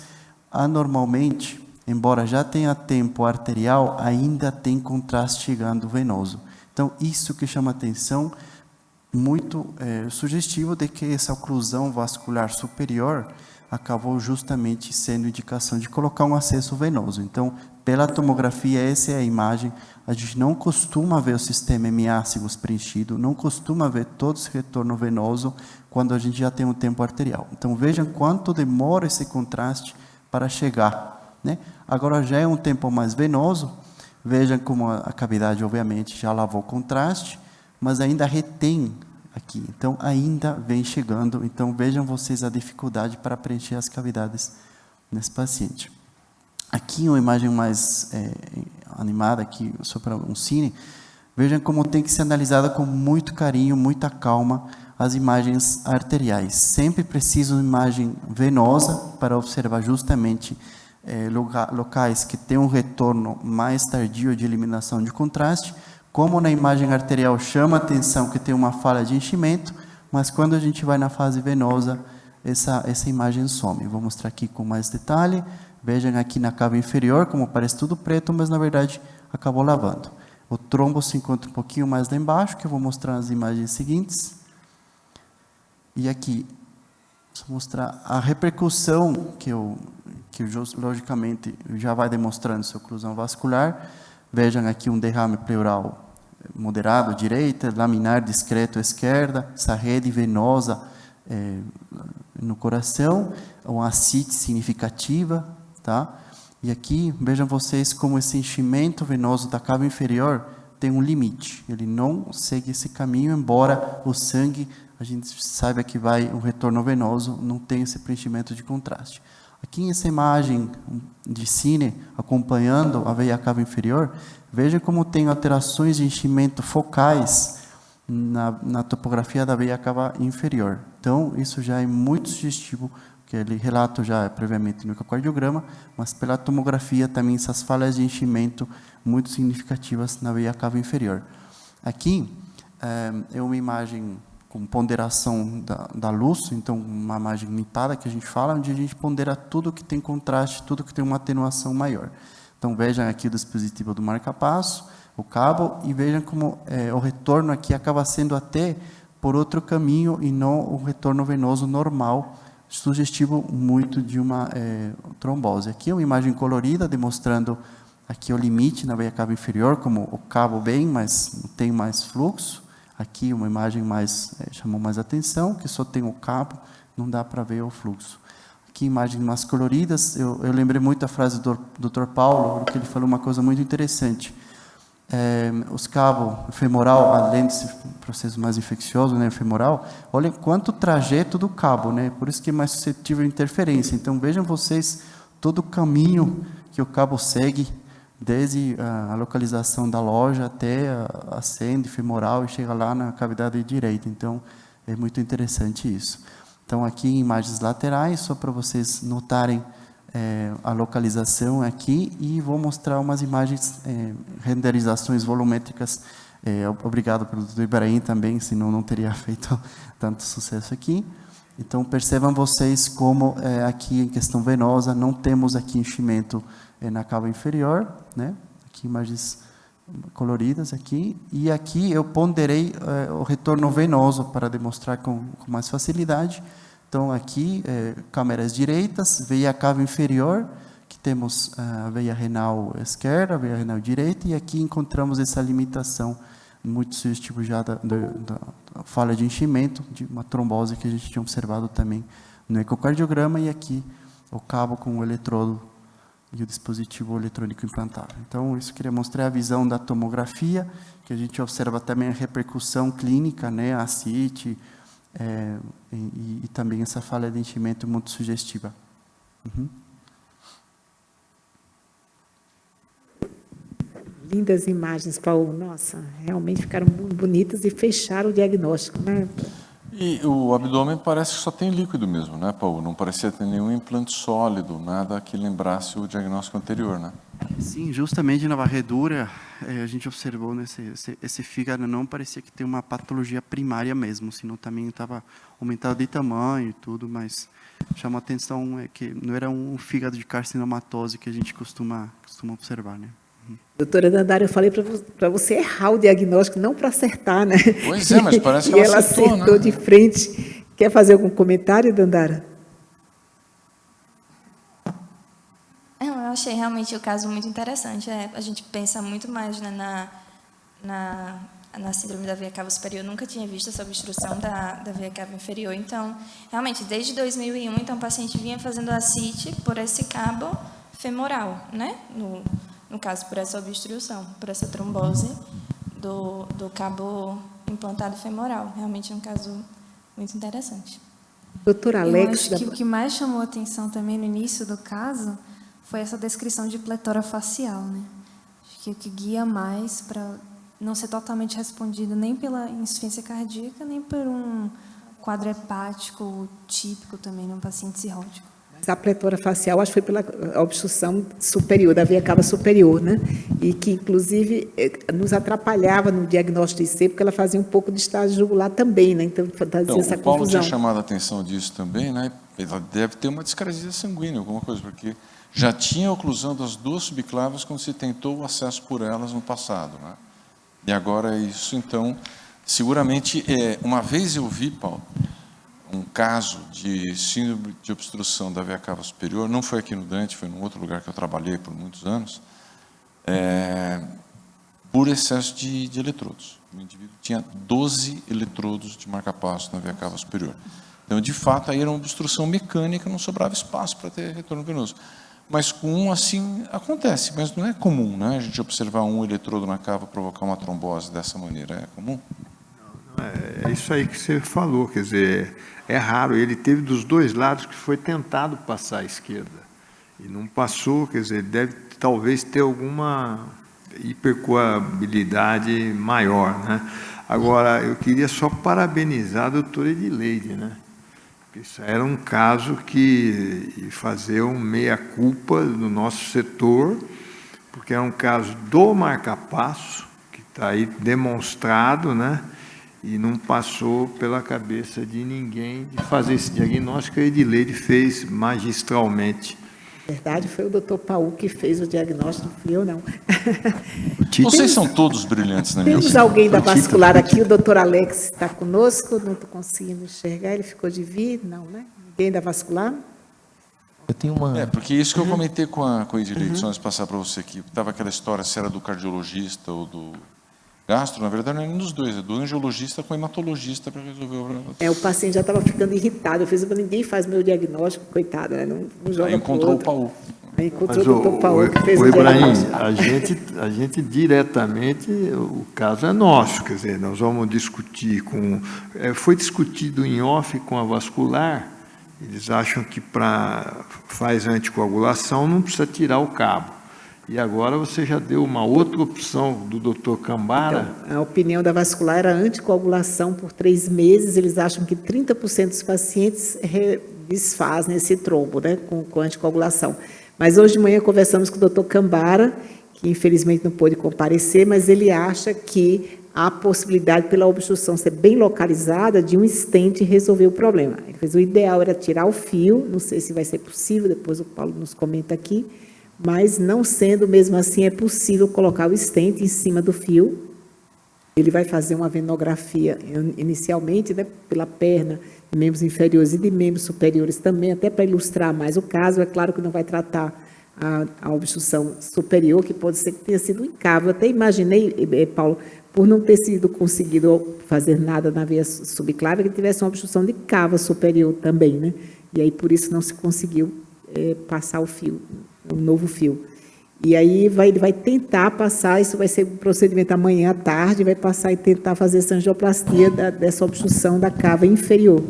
anormalmente, embora já tenha tempo arterial, ainda tem contraste chegando venoso. Então, isso que chama atenção, muito sugestivo de que essa oclusão vascular superior acabou justamente sendo indicação de colocar um acesso venoso. Então, pela tomografia, essa é a imagem. A gente não costuma ver o sistema hemiácigos preenchido, não costuma ver todo esse retorno venoso quando a gente já tem um tempo arterial. Então, vejam quanto demora esse contraste para chegar, né? Agora já é um tempo mais venoso, vejam como a cavidade, obviamente, já lavou o contraste, mas ainda retém aqui, então ainda vem chegando. Então vejam vocês a dificuldade para preencher as cavidades nesse paciente. Aqui uma imagem mais animada, aqui só para um cine, vejam como tem que ser analisada com muito carinho, muita calma, as imagens arteriais. Sempre preciso de uma imagem venosa para observar justamente locais que têm um retorno mais tardio de eliminação de contraste, como na imagem arterial chama a atenção que tem uma falha de enchimento, mas quando a gente vai na fase venosa, essa imagem some. Vou mostrar aqui com mais detalhe. Vejam aqui na cava inferior, como parece tudo preto, mas na verdade acabou lavando. O trombo se encontra um pouquinho mais lá embaixo, que eu vou mostrar nas imagens seguintes. E aqui, vou mostrar a repercussão que logicamente já vai demonstrando sua oclusão vascular. Vejam aqui um derrame pleural moderado, direita, laminar discreto, esquerda, essa rede venosa no coração, uma ascite significativa, tá? E aqui, vejam vocês como esse enchimento venoso da cava inferior tem um limite, ele não segue esse caminho, embora o sangue, a gente saiba que vai um retorno venoso, não tem esse preenchimento de contraste. Aqui nessa imagem de cine, acompanhando a veia cava inferior, veja como tem alterações de enchimento focais na topografia da veia cava inferior. Então, isso já é muito sugestivo, que ele relato já é previamente no ecocardiograma, mas pela tomografia também essas falhas de enchimento muito significativas na veia cava inferior. Aqui é uma imagem com ponderação da luz, então uma imagem limpada que a gente fala, onde a gente pondera tudo que tem contraste, tudo que tem uma atenuação maior. Então vejam aqui o dispositivo do marca-passo, o cabo, e vejam como o retorno aqui acaba sendo até por outro caminho e não o retorno venoso normal, sugestivo muito de uma trombose. Aqui é uma imagem colorida demonstrando aqui o limite na veia cava inferior, como o cabo bem, mas não tem mais fluxo. Aqui uma imagem mais, chamou mais atenção, que só tem o cabo, não dá para ver o fluxo. Aqui imagens mais coloridas, eu lembrei muito a frase do Dr. Paulo, porque ele falou uma coisa muito interessante. Os cabos femoral, além desse processo mais infeccioso, né, femoral, olhem quanto trajeto do cabo, né, por isso que é mais suscetível à interferência. Então vejam vocês todo o caminho que o cabo segue desde a localização da loja até a sende femoral e chega lá na cavidade direita. Então, é muito interessante isso. Então, aqui em imagens laterais, só para vocês notarem a localização aqui, e vou mostrar umas imagens, renderizações volumétricas. Obrigado pelo Dr. Ibrahim também, senão não teria feito tanto sucesso aqui. Então, percebam vocês como aqui em questão venosa, não temos aqui enchimento na cava inferior, né? Aqui imagens coloridas aqui, e aqui eu ponderei o retorno venoso para demonstrar com mais facilidade. Então, aqui, câmeras direitas, veia cava inferior, que temos a veia renal esquerda, a veia renal direita, e aqui encontramos essa limitação muito sugestivo já da falha de enchimento, de uma trombose que a gente tinha observado também no ecocardiograma, e aqui o cabo com o eletrodo e o dispositivo eletrônico implantável. Então, isso queria mostrar a visão da tomografia, que a gente observa também a repercussão clínica, né, a ascite, e também essa falha de enchimento muito sugestiva. Lindas imagens, Paulo. Nossa, realmente ficaram muito bonitas e fecharam o diagnóstico, né? E o abdômen parece que só tem líquido mesmo, né, Paulo? Não parecia ter nenhum implante sólido, nada que lembrasse o diagnóstico anterior, né? Sim, justamente na varredura, a gente observou esse fígado não parecia que tem uma patologia primária mesmo, senão também estava aumentado de tamanho e tudo, mas chama a atenção que não era um fígado de carcinomatose que a gente costuma observar, né? Doutora Dandara, eu falei para você errar o diagnóstico, não para acertar, né? Pois é, mas parece que ela acertou, né? de frente. Quer fazer algum comentário, Dandara? Eu achei realmente o caso muito interessante. A gente pensa muito mais, né, na síndrome da veia cava superior. Eu nunca tinha visto essa obstrução da veia cava inferior. Então, realmente, desde 2001, então, o paciente vinha fazendo ascite por esse cabo femoral, né? No caso, por essa obstrução, por essa trombose do cabo implantado femoral. Realmente é um caso muito interessante. Doutora Alex... Eu acho que o que mais chamou a atenção também no início do caso foi essa descrição de pletora facial, né? Acho que o que guia mais para não ser totalmente respondido nem pela insuficiência cardíaca, nem por um quadro hepático típico também num paciente cirrótico. A pletora facial, acho que foi pela obstrução superior, da veia cava superior, né? E que, inclusive, nos atrapalhava no diagnóstico de IC, porque ela fazia um pouco de estágio jugular também, né? Então, fazia essa o Paulo confusão. tinha chamado a atenção disso também, né? Ela deve ter uma discrasia sanguínea, alguma coisa, porque já tinha oclusão das duas subclavas quando se tentou o acesso por elas no passado, né? E agora é isso, então, seguramente, uma vez eu vi, Paulo, um caso de síndrome de obstrução da veia cava superior, não foi aqui no Dante, foi em outro lugar que eu trabalhei por muitos anos, por excesso de eletrodos. O indivíduo tinha 12 eletrodos de marca-passo na veia cava superior. Então, de fato, aí era uma obstrução mecânica, não sobrava espaço para ter retorno venoso. Mas com um, assim, acontece, mas não é comum, né? A gente observar um eletrodo na cava provocar uma trombose dessa maneira, é comum? É isso aí que você falou, quer dizer, é raro. Ele teve dos dois lados que foi tentado passar à esquerda e não passou, quer dizer, ele deve talvez ter alguma hipercoabilidade maior, né? Agora, eu queria só parabenizar a doutora Edileide, né? Porque isso era um caso que fazer um meia-culpa no nosso setor, porque é um caso do marca-passo, que está aí demonstrado, né? E não passou pela cabeça de ninguém de fazer esse diagnóstico. A Edileide fez magistralmente. Na verdade, foi o doutor Paulo que fez o diagnóstico, não fui eu, não. Vocês são todos brilhantes na minha Temos opinião. alguém da vascular aqui, o doutor Alex está conosco, não estou conseguindo enxergar, ele ficou de vir, não, né? Ninguém da vascular? Eu tenho uma... Porque isso que eu comentei com a Edileide, só antes de passar para você aqui, estava aquela história se era do cardiologista ou do gastro, na verdade não é nenhum dos dois, é do angiologista com o hematologista para resolver o problema. O paciente já estava ficando irritado, eu fiz, ninguém faz meu diagnóstico, coitado, né? Não joga. Aí encontrou o Paulo. Aí encontrou o doutor Paulo que fez o Ibrahim, diagnóstico. a gente diretamente, o caso é nosso, quer dizer, nós vamos discutir com... foi discutido em off com a vascular, eles acham que para faz anticoagulação não precisa tirar o cabo. E agora você já deu uma outra opção do Dr. Cambara. Então, a opinião da vascular era anticoagulação por 3 meses. Eles acham que 30% dos pacientes desfazem esse trombo, né, com anticoagulação. Mas hoje de manhã conversamos com o Dr. Cambara, que infelizmente não pôde comparecer, mas ele acha que há possibilidade, pela obstrução ser bem localizada, de um stent resolver o problema. Ele fez, o ideal era tirar o fio, não sei se vai ser possível, depois o Paulo nos comenta aqui, mas não sendo, mesmo assim, é possível colocar o stent em cima do fio. Ele vai fazer uma venografia inicialmente, né, pela perna, de membros inferiores e de membros superiores também, até para ilustrar mais o caso. É claro que não vai tratar a obstrução superior, que pode ser que tenha sido um encavo. Eu até imaginei, Paulo, por não ter sido conseguido fazer nada na veia subclávia, que tivesse uma obstrução de cava superior também, né? E aí, por isso, não se conseguiu passar o fio, um novo fio. E aí ele vai tentar passar, isso vai ser um procedimento amanhã à tarde, vai passar e tentar fazer essa angioplastia dessa obstrução da cava inferior.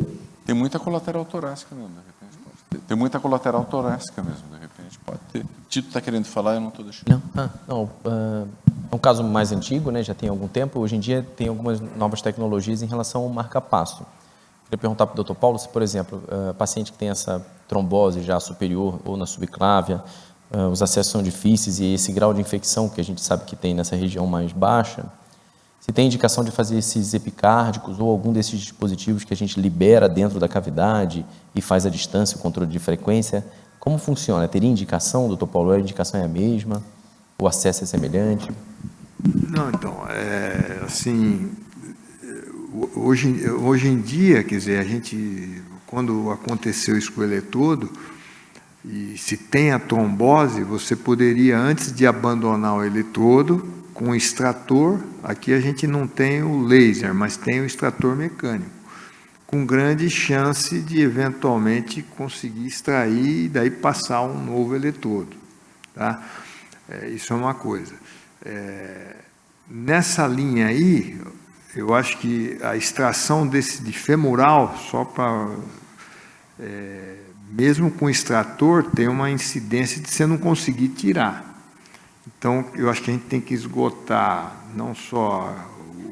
Tem muita colateral torácica mesmo, de repente pode ter. Tem muita colateral torácica mesmo, de repente pode ter. Tito está querendo falar, eu não estou deixando. É um caso mais antigo, né? Já tem algum tempo. Hoje em dia tem algumas novas tecnologias em relação ao marca-passo. Queria perguntar para o Dr. Paulo se, por exemplo, paciente que tem essa trombose já superior ou na subclávia, os acessos são difíceis e esse grau de infecção que a gente sabe que tem nessa região mais baixa, se tem indicação de fazer esses epicárdicos ou algum desses dispositivos que a gente libera dentro da cavidade e faz à distância o controle de frequência, como funciona? Teria indicação, Dr. Paulo? A indicação é a mesma? O acesso é semelhante? Não, então, assim, hoje em dia, quer dizer, a gente, quando aconteceu isso com o eletrodo, e se tem a trombose, você poderia, antes de abandonar o eletrodo, com o extrator, aqui a gente não tem o laser, mas tem o extrator mecânico, com grande chance de, eventualmente, conseguir extrair e daí passar um novo eletrodo. Tá? Isso é uma coisa. Nessa linha aí, eu acho que a extração de femoral, só para... mesmo com o extrator, tem uma incidência de você não conseguir tirar. Então, eu acho que a gente tem que esgotar não só,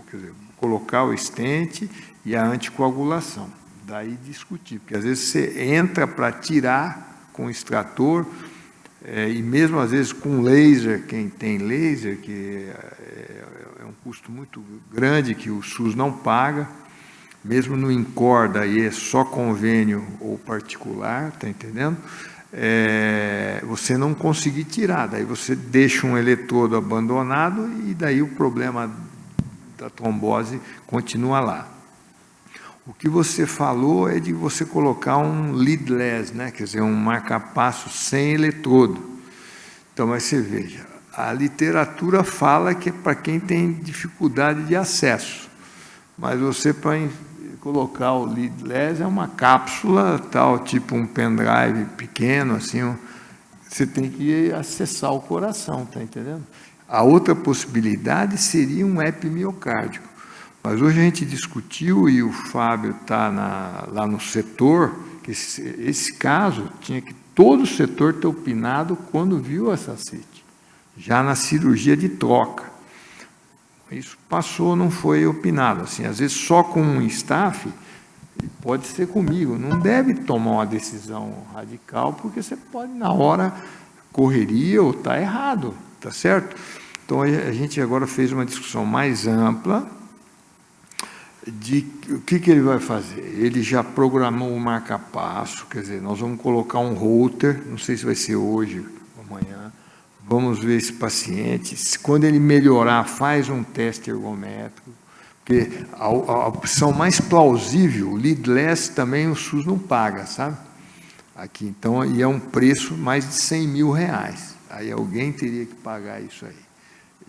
quer dizer, colocar o stent e a anticoagulação. Daí discutir, porque às vezes você entra para tirar com o extrator, e mesmo às vezes com laser, quem tem laser, que é um custo muito grande que o SUS não paga, mesmo no INCOR, daí é só convênio ou particular, está entendendo? Você não conseguir tirar, daí você deixa um eletrodo abandonado e daí o problema da trombose continua lá. O que você falou é de você colocar um leadless, né? Quer dizer, um marca-passo sem eletrodo. Então, mas você veja, a literatura fala que é para quem tem dificuldade de acesso, mas você, para colocar o leadless, é uma cápsula, tal, tipo um pendrive pequeno, assim, você tem que acessar o coração, está entendendo? A outra possibilidade seria um epimiocárdico. Mas hoje a gente discutiu, e o Fábio está lá no setor, que esse caso tinha que todo o setor ter opinado quando viu essa CIT, já na cirurgia de troca. Isso passou, não foi opinado. Assim, às vezes, só com um staff, pode ser comigo, não deve tomar uma decisão radical, porque você pode, na hora, correria ou está errado, está certo? Então, a gente agora fez uma discussão mais ampla, de o que ele vai fazer. Ele já programou o marca-passo, quer dizer, nós vamos colocar um router, não sei se vai ser hoje ou amanhã, vamos ver esse paciente, quando ele melhorar, faz um teste ergométrico, porque a opção mais plausível, o leadless, também o SUS não paga, sabe? Aqui, então, e é um preço mais de R$100 mil, aí alguém teria que pagar isso aí.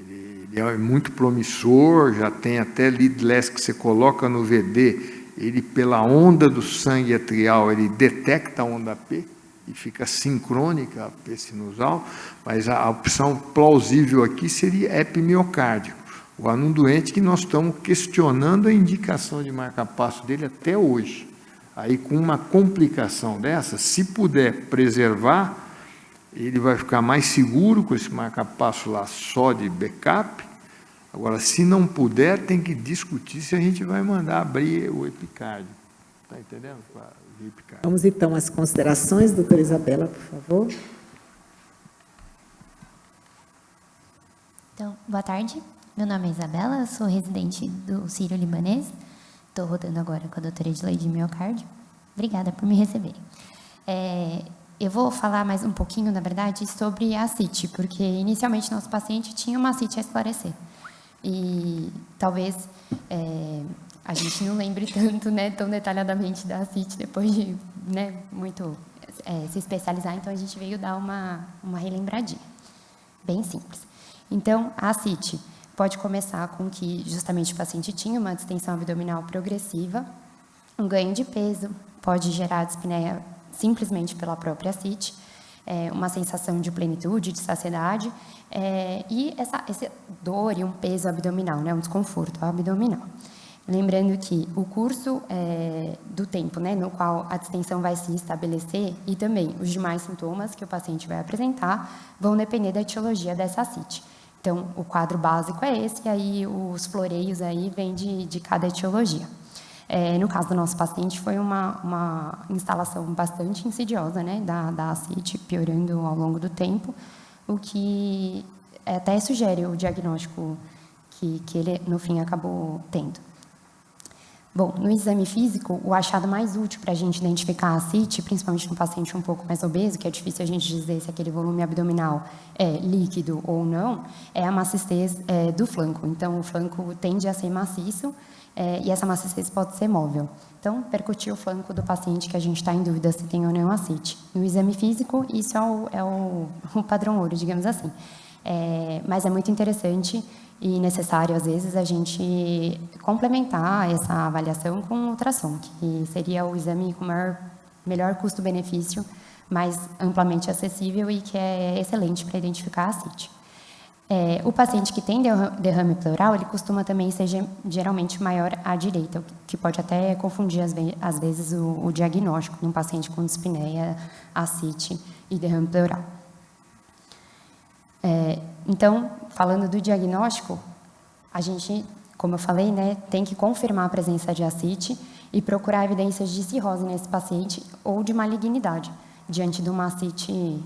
Ele é muito promissor, já tem até leadless que você coloca no VD, ele pela onda do sangue atrial, ele detecta a onda P e fica sincrônica a P sinusal, mas a opção plausível aqui seria epimiocárdico. O anum doente que nós estamos questionando a indicação de marca-passo dele até hoje. Aí, com uma complicação dessa, se puder preservar, ele vai ficar mais seguro com esse marca-passo lá só de backup. Agora, se não puder, tem que discutir se a gente vai mandar abrir o epicardio. Está entendendo? Vamos então às considerações, doutora Isabela, por favor. Então, boa tarde. Meu nome é Isabela, sou residente do Sírio-Libanês. Estou rodando agora com a doutora Edileide de miocárdio. Obrigada por me receberem. Eu vou falar mais um pouquinho, na verdade, sobre a CIT, porque inicialmente nosso paciente tinha uma CIT a esclarecer. E talvez a gente não lembre tanto, né, tão detalhadamente da CIT depois de, né, muito se especializar, então a gente veio dar uma relembradinha, bem simples. Então, a CIT pode começar com que justamente o paciente tinha uma distensão abdominal progressiva, um ganho de peso, pode gerar dispneia simplesmente pela própria CIT, uma sensação de plenitude, de saciedade, e essa dor e um peso abdominal, né, um desconforto abdominal. Lembrando que o curso do tempo, né, no qual a distensão vai se estabelecer e também os demais sintomas que o paciente vai apresentar vão depender da etiologia dessa CIT. Então, o quadro básico é esse, e aí os floreios aí vêm de cada etiologia. No caso do nosso paciente, foi uma instalação bastante insidiosa, né, da CIT, piorando ao longo do tempo, o que até sugere o diagnóstico que ele, no fim, acabou tendo. Bom, no exame físico, o achado mais útil para a gente identificar a CIT, principalmente no paciente um pouco mais obeso, que é difícil a gente dizer se aquele volume abdominal é líquido ou não, é a maciçez do flanco. Então, o flanco tende a ser maciço e essa maciçez pode ser móvel. Então, percutir o flanco do paciente que a gente está em dúvida se tem ou não a CIT. No exame físico, isso é o padrão ouro, digamos assim. Mas é muito interessante e necessário, às vezes, a gente complementar essa avaliação com ultrassom, que seria o exame com melhor custo-benefício, mais amplamente acessível e que é excelente para identificar a CIT. O paciente que tem derrame pleural, ele costuma também ser geralmente maior à direita, o que pode até confundir, às vezes, o diagnóstico de um paciente com dispneia, ascite e derrame pleural. Então, falando do diagnóstico, a gente, como eu falei, né, tem que confirmar a presença de ascite e procurar evidências de cirrose nesse paciente ou de malignidade, diante de uma ascite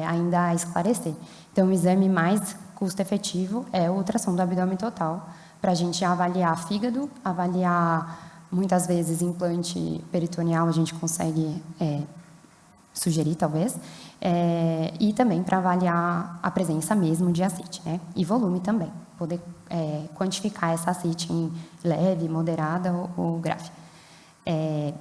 ainda a esclarecer. Então, o exame mais custo-efetivo é o ultrassom do abdômen total, para a gente avaliar fígado, avaliar, muitas vezes, implante peritoneal, a gente consegue sugerir, talvez, e também para avaliar a presença mesmo de ascite, né? E volume também, poder quantificar essa ascite em leve, moderada ou grave.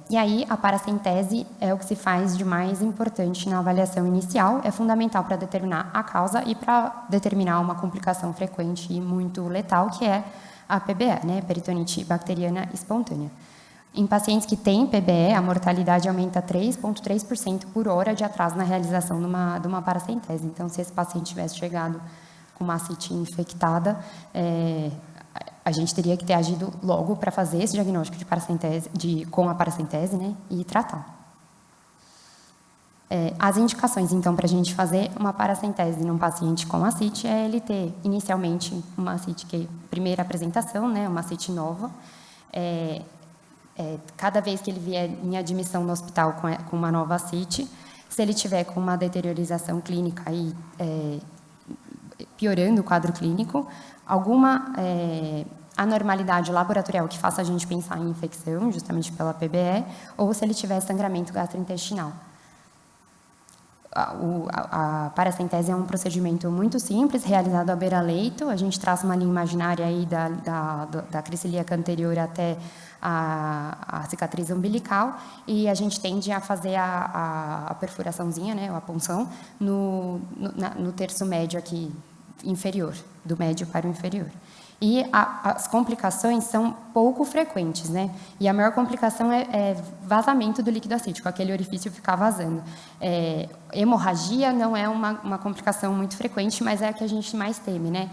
E aí, a paracentese é o que se faz de mais importante na avaliação inicial, é fundamental para determinar a causa e para determinar uma complicação frequente e muito letal, que é a PBE, né? Peritonite bacteriana espontânea. Em pacientes que têm PBE, a mortalidade aumenta 3,3% por hora de atraso na realização de uma paracentese. Então, se esse paciente tivesse chegado com uma ascite infectada, a gente teria que ter agido logo para fazer esse diagnóstico de paracentese, com a paracentese, né, e tratar. As indicações, então, para a gente fazer uma paracentese num paciente com ascite é ele ter, inicialmente, uma ascite que é primeira apresentação, né, uma ascite nova. Cada vez que ele vier em admissão no hospital com uma nova ascite, se ele tiver com uma deteriorização clínica e piorando o quadro clínico, alguma anormalidade laboratorial que faça a gente pensar em infecção, justamente pela PBE, ou se ele tiver sangramento gastrointestinal. A paracentese é um procedimento muito simples, realizado à beira-leito. A gente traça uma linha imaginária aí da crice ilíaca anterior até a cicatriz umbilical e a gente tende a fazer a perfuraçãozinha, né, a punção, no terço médio aqui, inferior, do médio para o inferior. E as complicações são pouco frequentes, né? E a maior complicação é vazamento do líquido acítico, aquele orifício ficar vazando. Hemorragia não é uma complicação muito frequente, mas é a que a gente mais teme, né?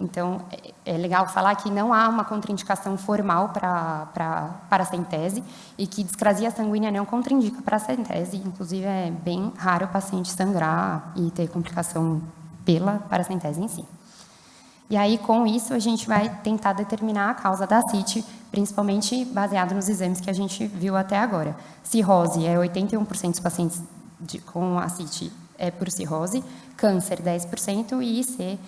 Então, é legal falar que não há uma contraindicação formal para paracentese e que discrasia sanguínea não contraindica paracentese. Inclusive, é bem raro o paciente sangrar e ter complicação pela paracentese em si. E aí, com isso, a gente vai tentar determinar a causa da ascite, principalmente baseado nos exames que a gente viu até agora. Cirrose, 81% dos pacientes com ascite é por cirrose, câncer, 10% e IC,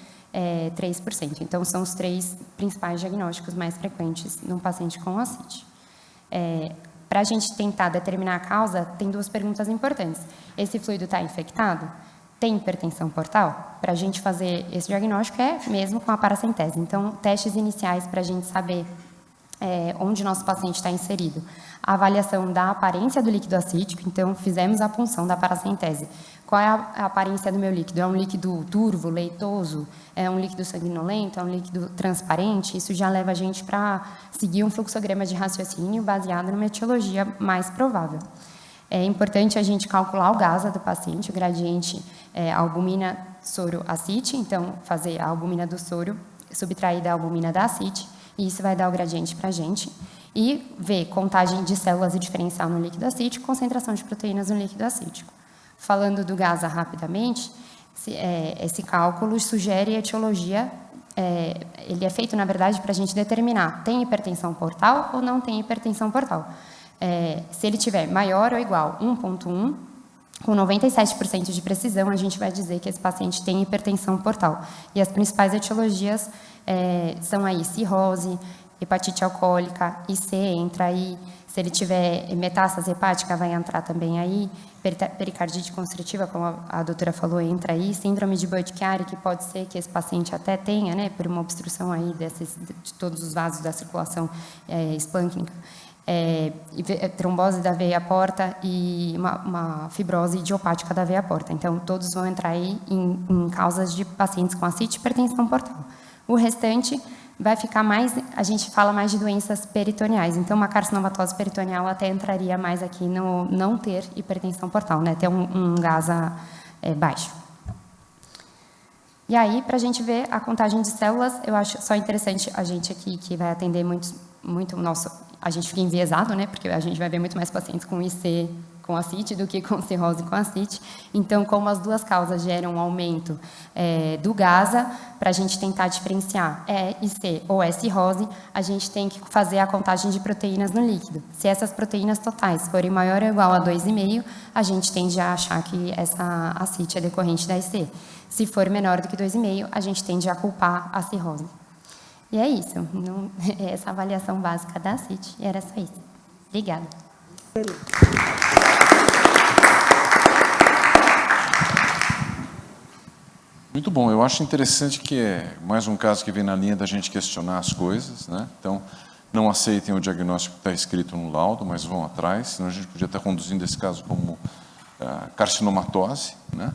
3%. Então, são os 3 principais diagnósticos mais frequentes num paciente com ascite. Para a gente tentar determinar a causa, tem 2 perguntas importantes. Esse fluido está infectado? Tem hipertensão portal? Para a gente fazer esse diagnóstico é mesmo com a paracentese. Então, testes iniciais para a gente saber onde nosso paciente está inserido. A avaliação da aparência do líquido acítico, então, fizemos a punção da paracentese. Qual é a aparência do meu líquido? É um líquido turvo, leitoso? É um líquido sanguinolento? É um líquido transparente? Isso já leva a gente para seguir um fluxograma de raciocínio baseado numa etiologia mais provável. É importante a gente calcular o GASA do paciente, o gradiente albumina soro acite, então fazer a albumina do soro subtrair da albumina da acite, e isso vai dar o gradiente para a gente. E ver contagem de células e diferencial no líquido acítico, concentração de proteínas no líquido acítico. Falando do GASA rapidamente, esse cálculo sugere a etiologia, ele é feito, na verdade, para a gente determinar tem hipertensão portal ou não tem hipertensão portal. Se ele tiver maior ou igual a 1,1, com 97% de precisão, a gente vai dizer que esse paciente tem hipertensão portal. E as principais etiologias são aí cirrose, hepatite alcoólica, IC entra aí, se ele tiver metástase hepática vai entrar também aí, pericardite constritiva, como a doutora falou, entra aí, síndrome de Budd-Chiari, que pode ser que esse paciente até tenha, né, por uma obstrução aí de todos os vasos da circulação esplâncnica. Trombose da veia porta e uma fibrose idiopática da veia porta. Então, todos vão entrar aí em causas de pacientes com ascite e hipertensão portal. O restante vai ficar mais, a gente fala mais de doenças peritoneais. Então, uma carcinomatose peritoneal até entraria mais aqui no não ter hipertensão portal, né? Ter um GASA baixo. E aí, para a gente ver a contagem de células, eu acho só interessante a gente aqui, que vai atender muito o nosso... A gente fica enviesado, né? Porque a gente vai ver muito mais pacientes com IC com ascite do que com cirrose com ascite. Então, como as 2 causas geram um aumento do GASA, para a gente tentar diferenciar IC ou cirrose, a gente tem que fazer a contagem de proteínas no líquido. Se essas proteínas totais forem maior ou igual a 2,5, a gente tende a achar que essa ascite é decorrente da IC. Se for menor do que 2,5, a gente tende a culpar a cirrose. E é isso. Essa avaliação básica da ascite. E era só isso. Obrigada. Muito bom. Eu acho interessante que é mais um caso que vem na linha da gente questionar as coisas, né? Então, não aceitem o diagnóstico que está escrito no laudo, mas vão atrás, senão a gente podia estar conduzindo esse caso como carcinomatose, né?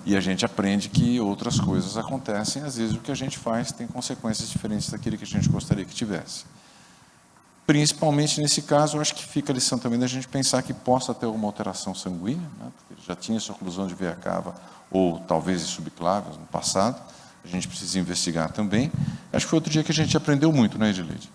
E a gente aprende que outras coisas acontecem, às vezes o que a gente faz tem consequências diferentes daquilo que a gente gostaria que tivesse. Principalmente nesse caso, eu acho que fica a lição também da gente pensar que possa ter alguma alteração sanguínea, né? Porque ele já tinha essa oclusão de veia cava, ou talvez subclávias no passado, a gente precisa investigar também. Acho que foi outro dia que a gente aprendeu muito, né, Edileide?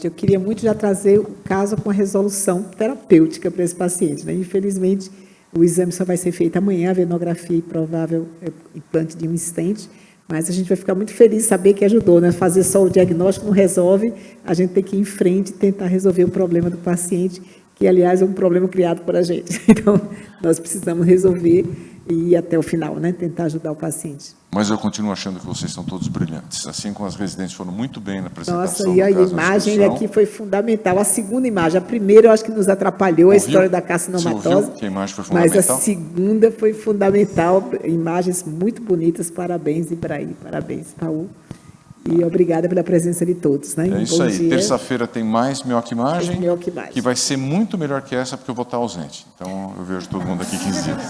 Eu queria muito já trazer o caso com a resolução terapêutica para esse paciente, né? Infelizmente, o exame só vai ser feito amanhã, a venografia e provável implante de um stent, mas a gente vai ficar muito feliz de saber que ajudou, né? Fazer só o diagnóstico não resolve, a gente tem que ir em frente e tentar resolver o problema do paciente, que, aliás, é um problema criado por a gente. Então, nós precisamos resolver e ir até o final, né? Tentar ajudar o paciente. Mas eu continuo achando que vocês são todos brilhantes, assim como as residentes foram muito bem na apresentação. Nossa, e a imagem aqui foi fundamental. A segunda imagem, a primeira eu acho que nos atrapalhou, a história da carcinomatose, que a imagem foi fundamental? mas a segunda foi fundamental, imagens muito bonitas, parabéns, Ibrahim, parabéns, Raul. E obrigada pela presença de todos. Né? É isso aí, terça-feira tem mais Mioc-Imagem, Mioc-Imagem, que vai ser muito melhor que essa, porque eu vou estar ausente. Então, eu vejo todo mundo aqui 15 dias.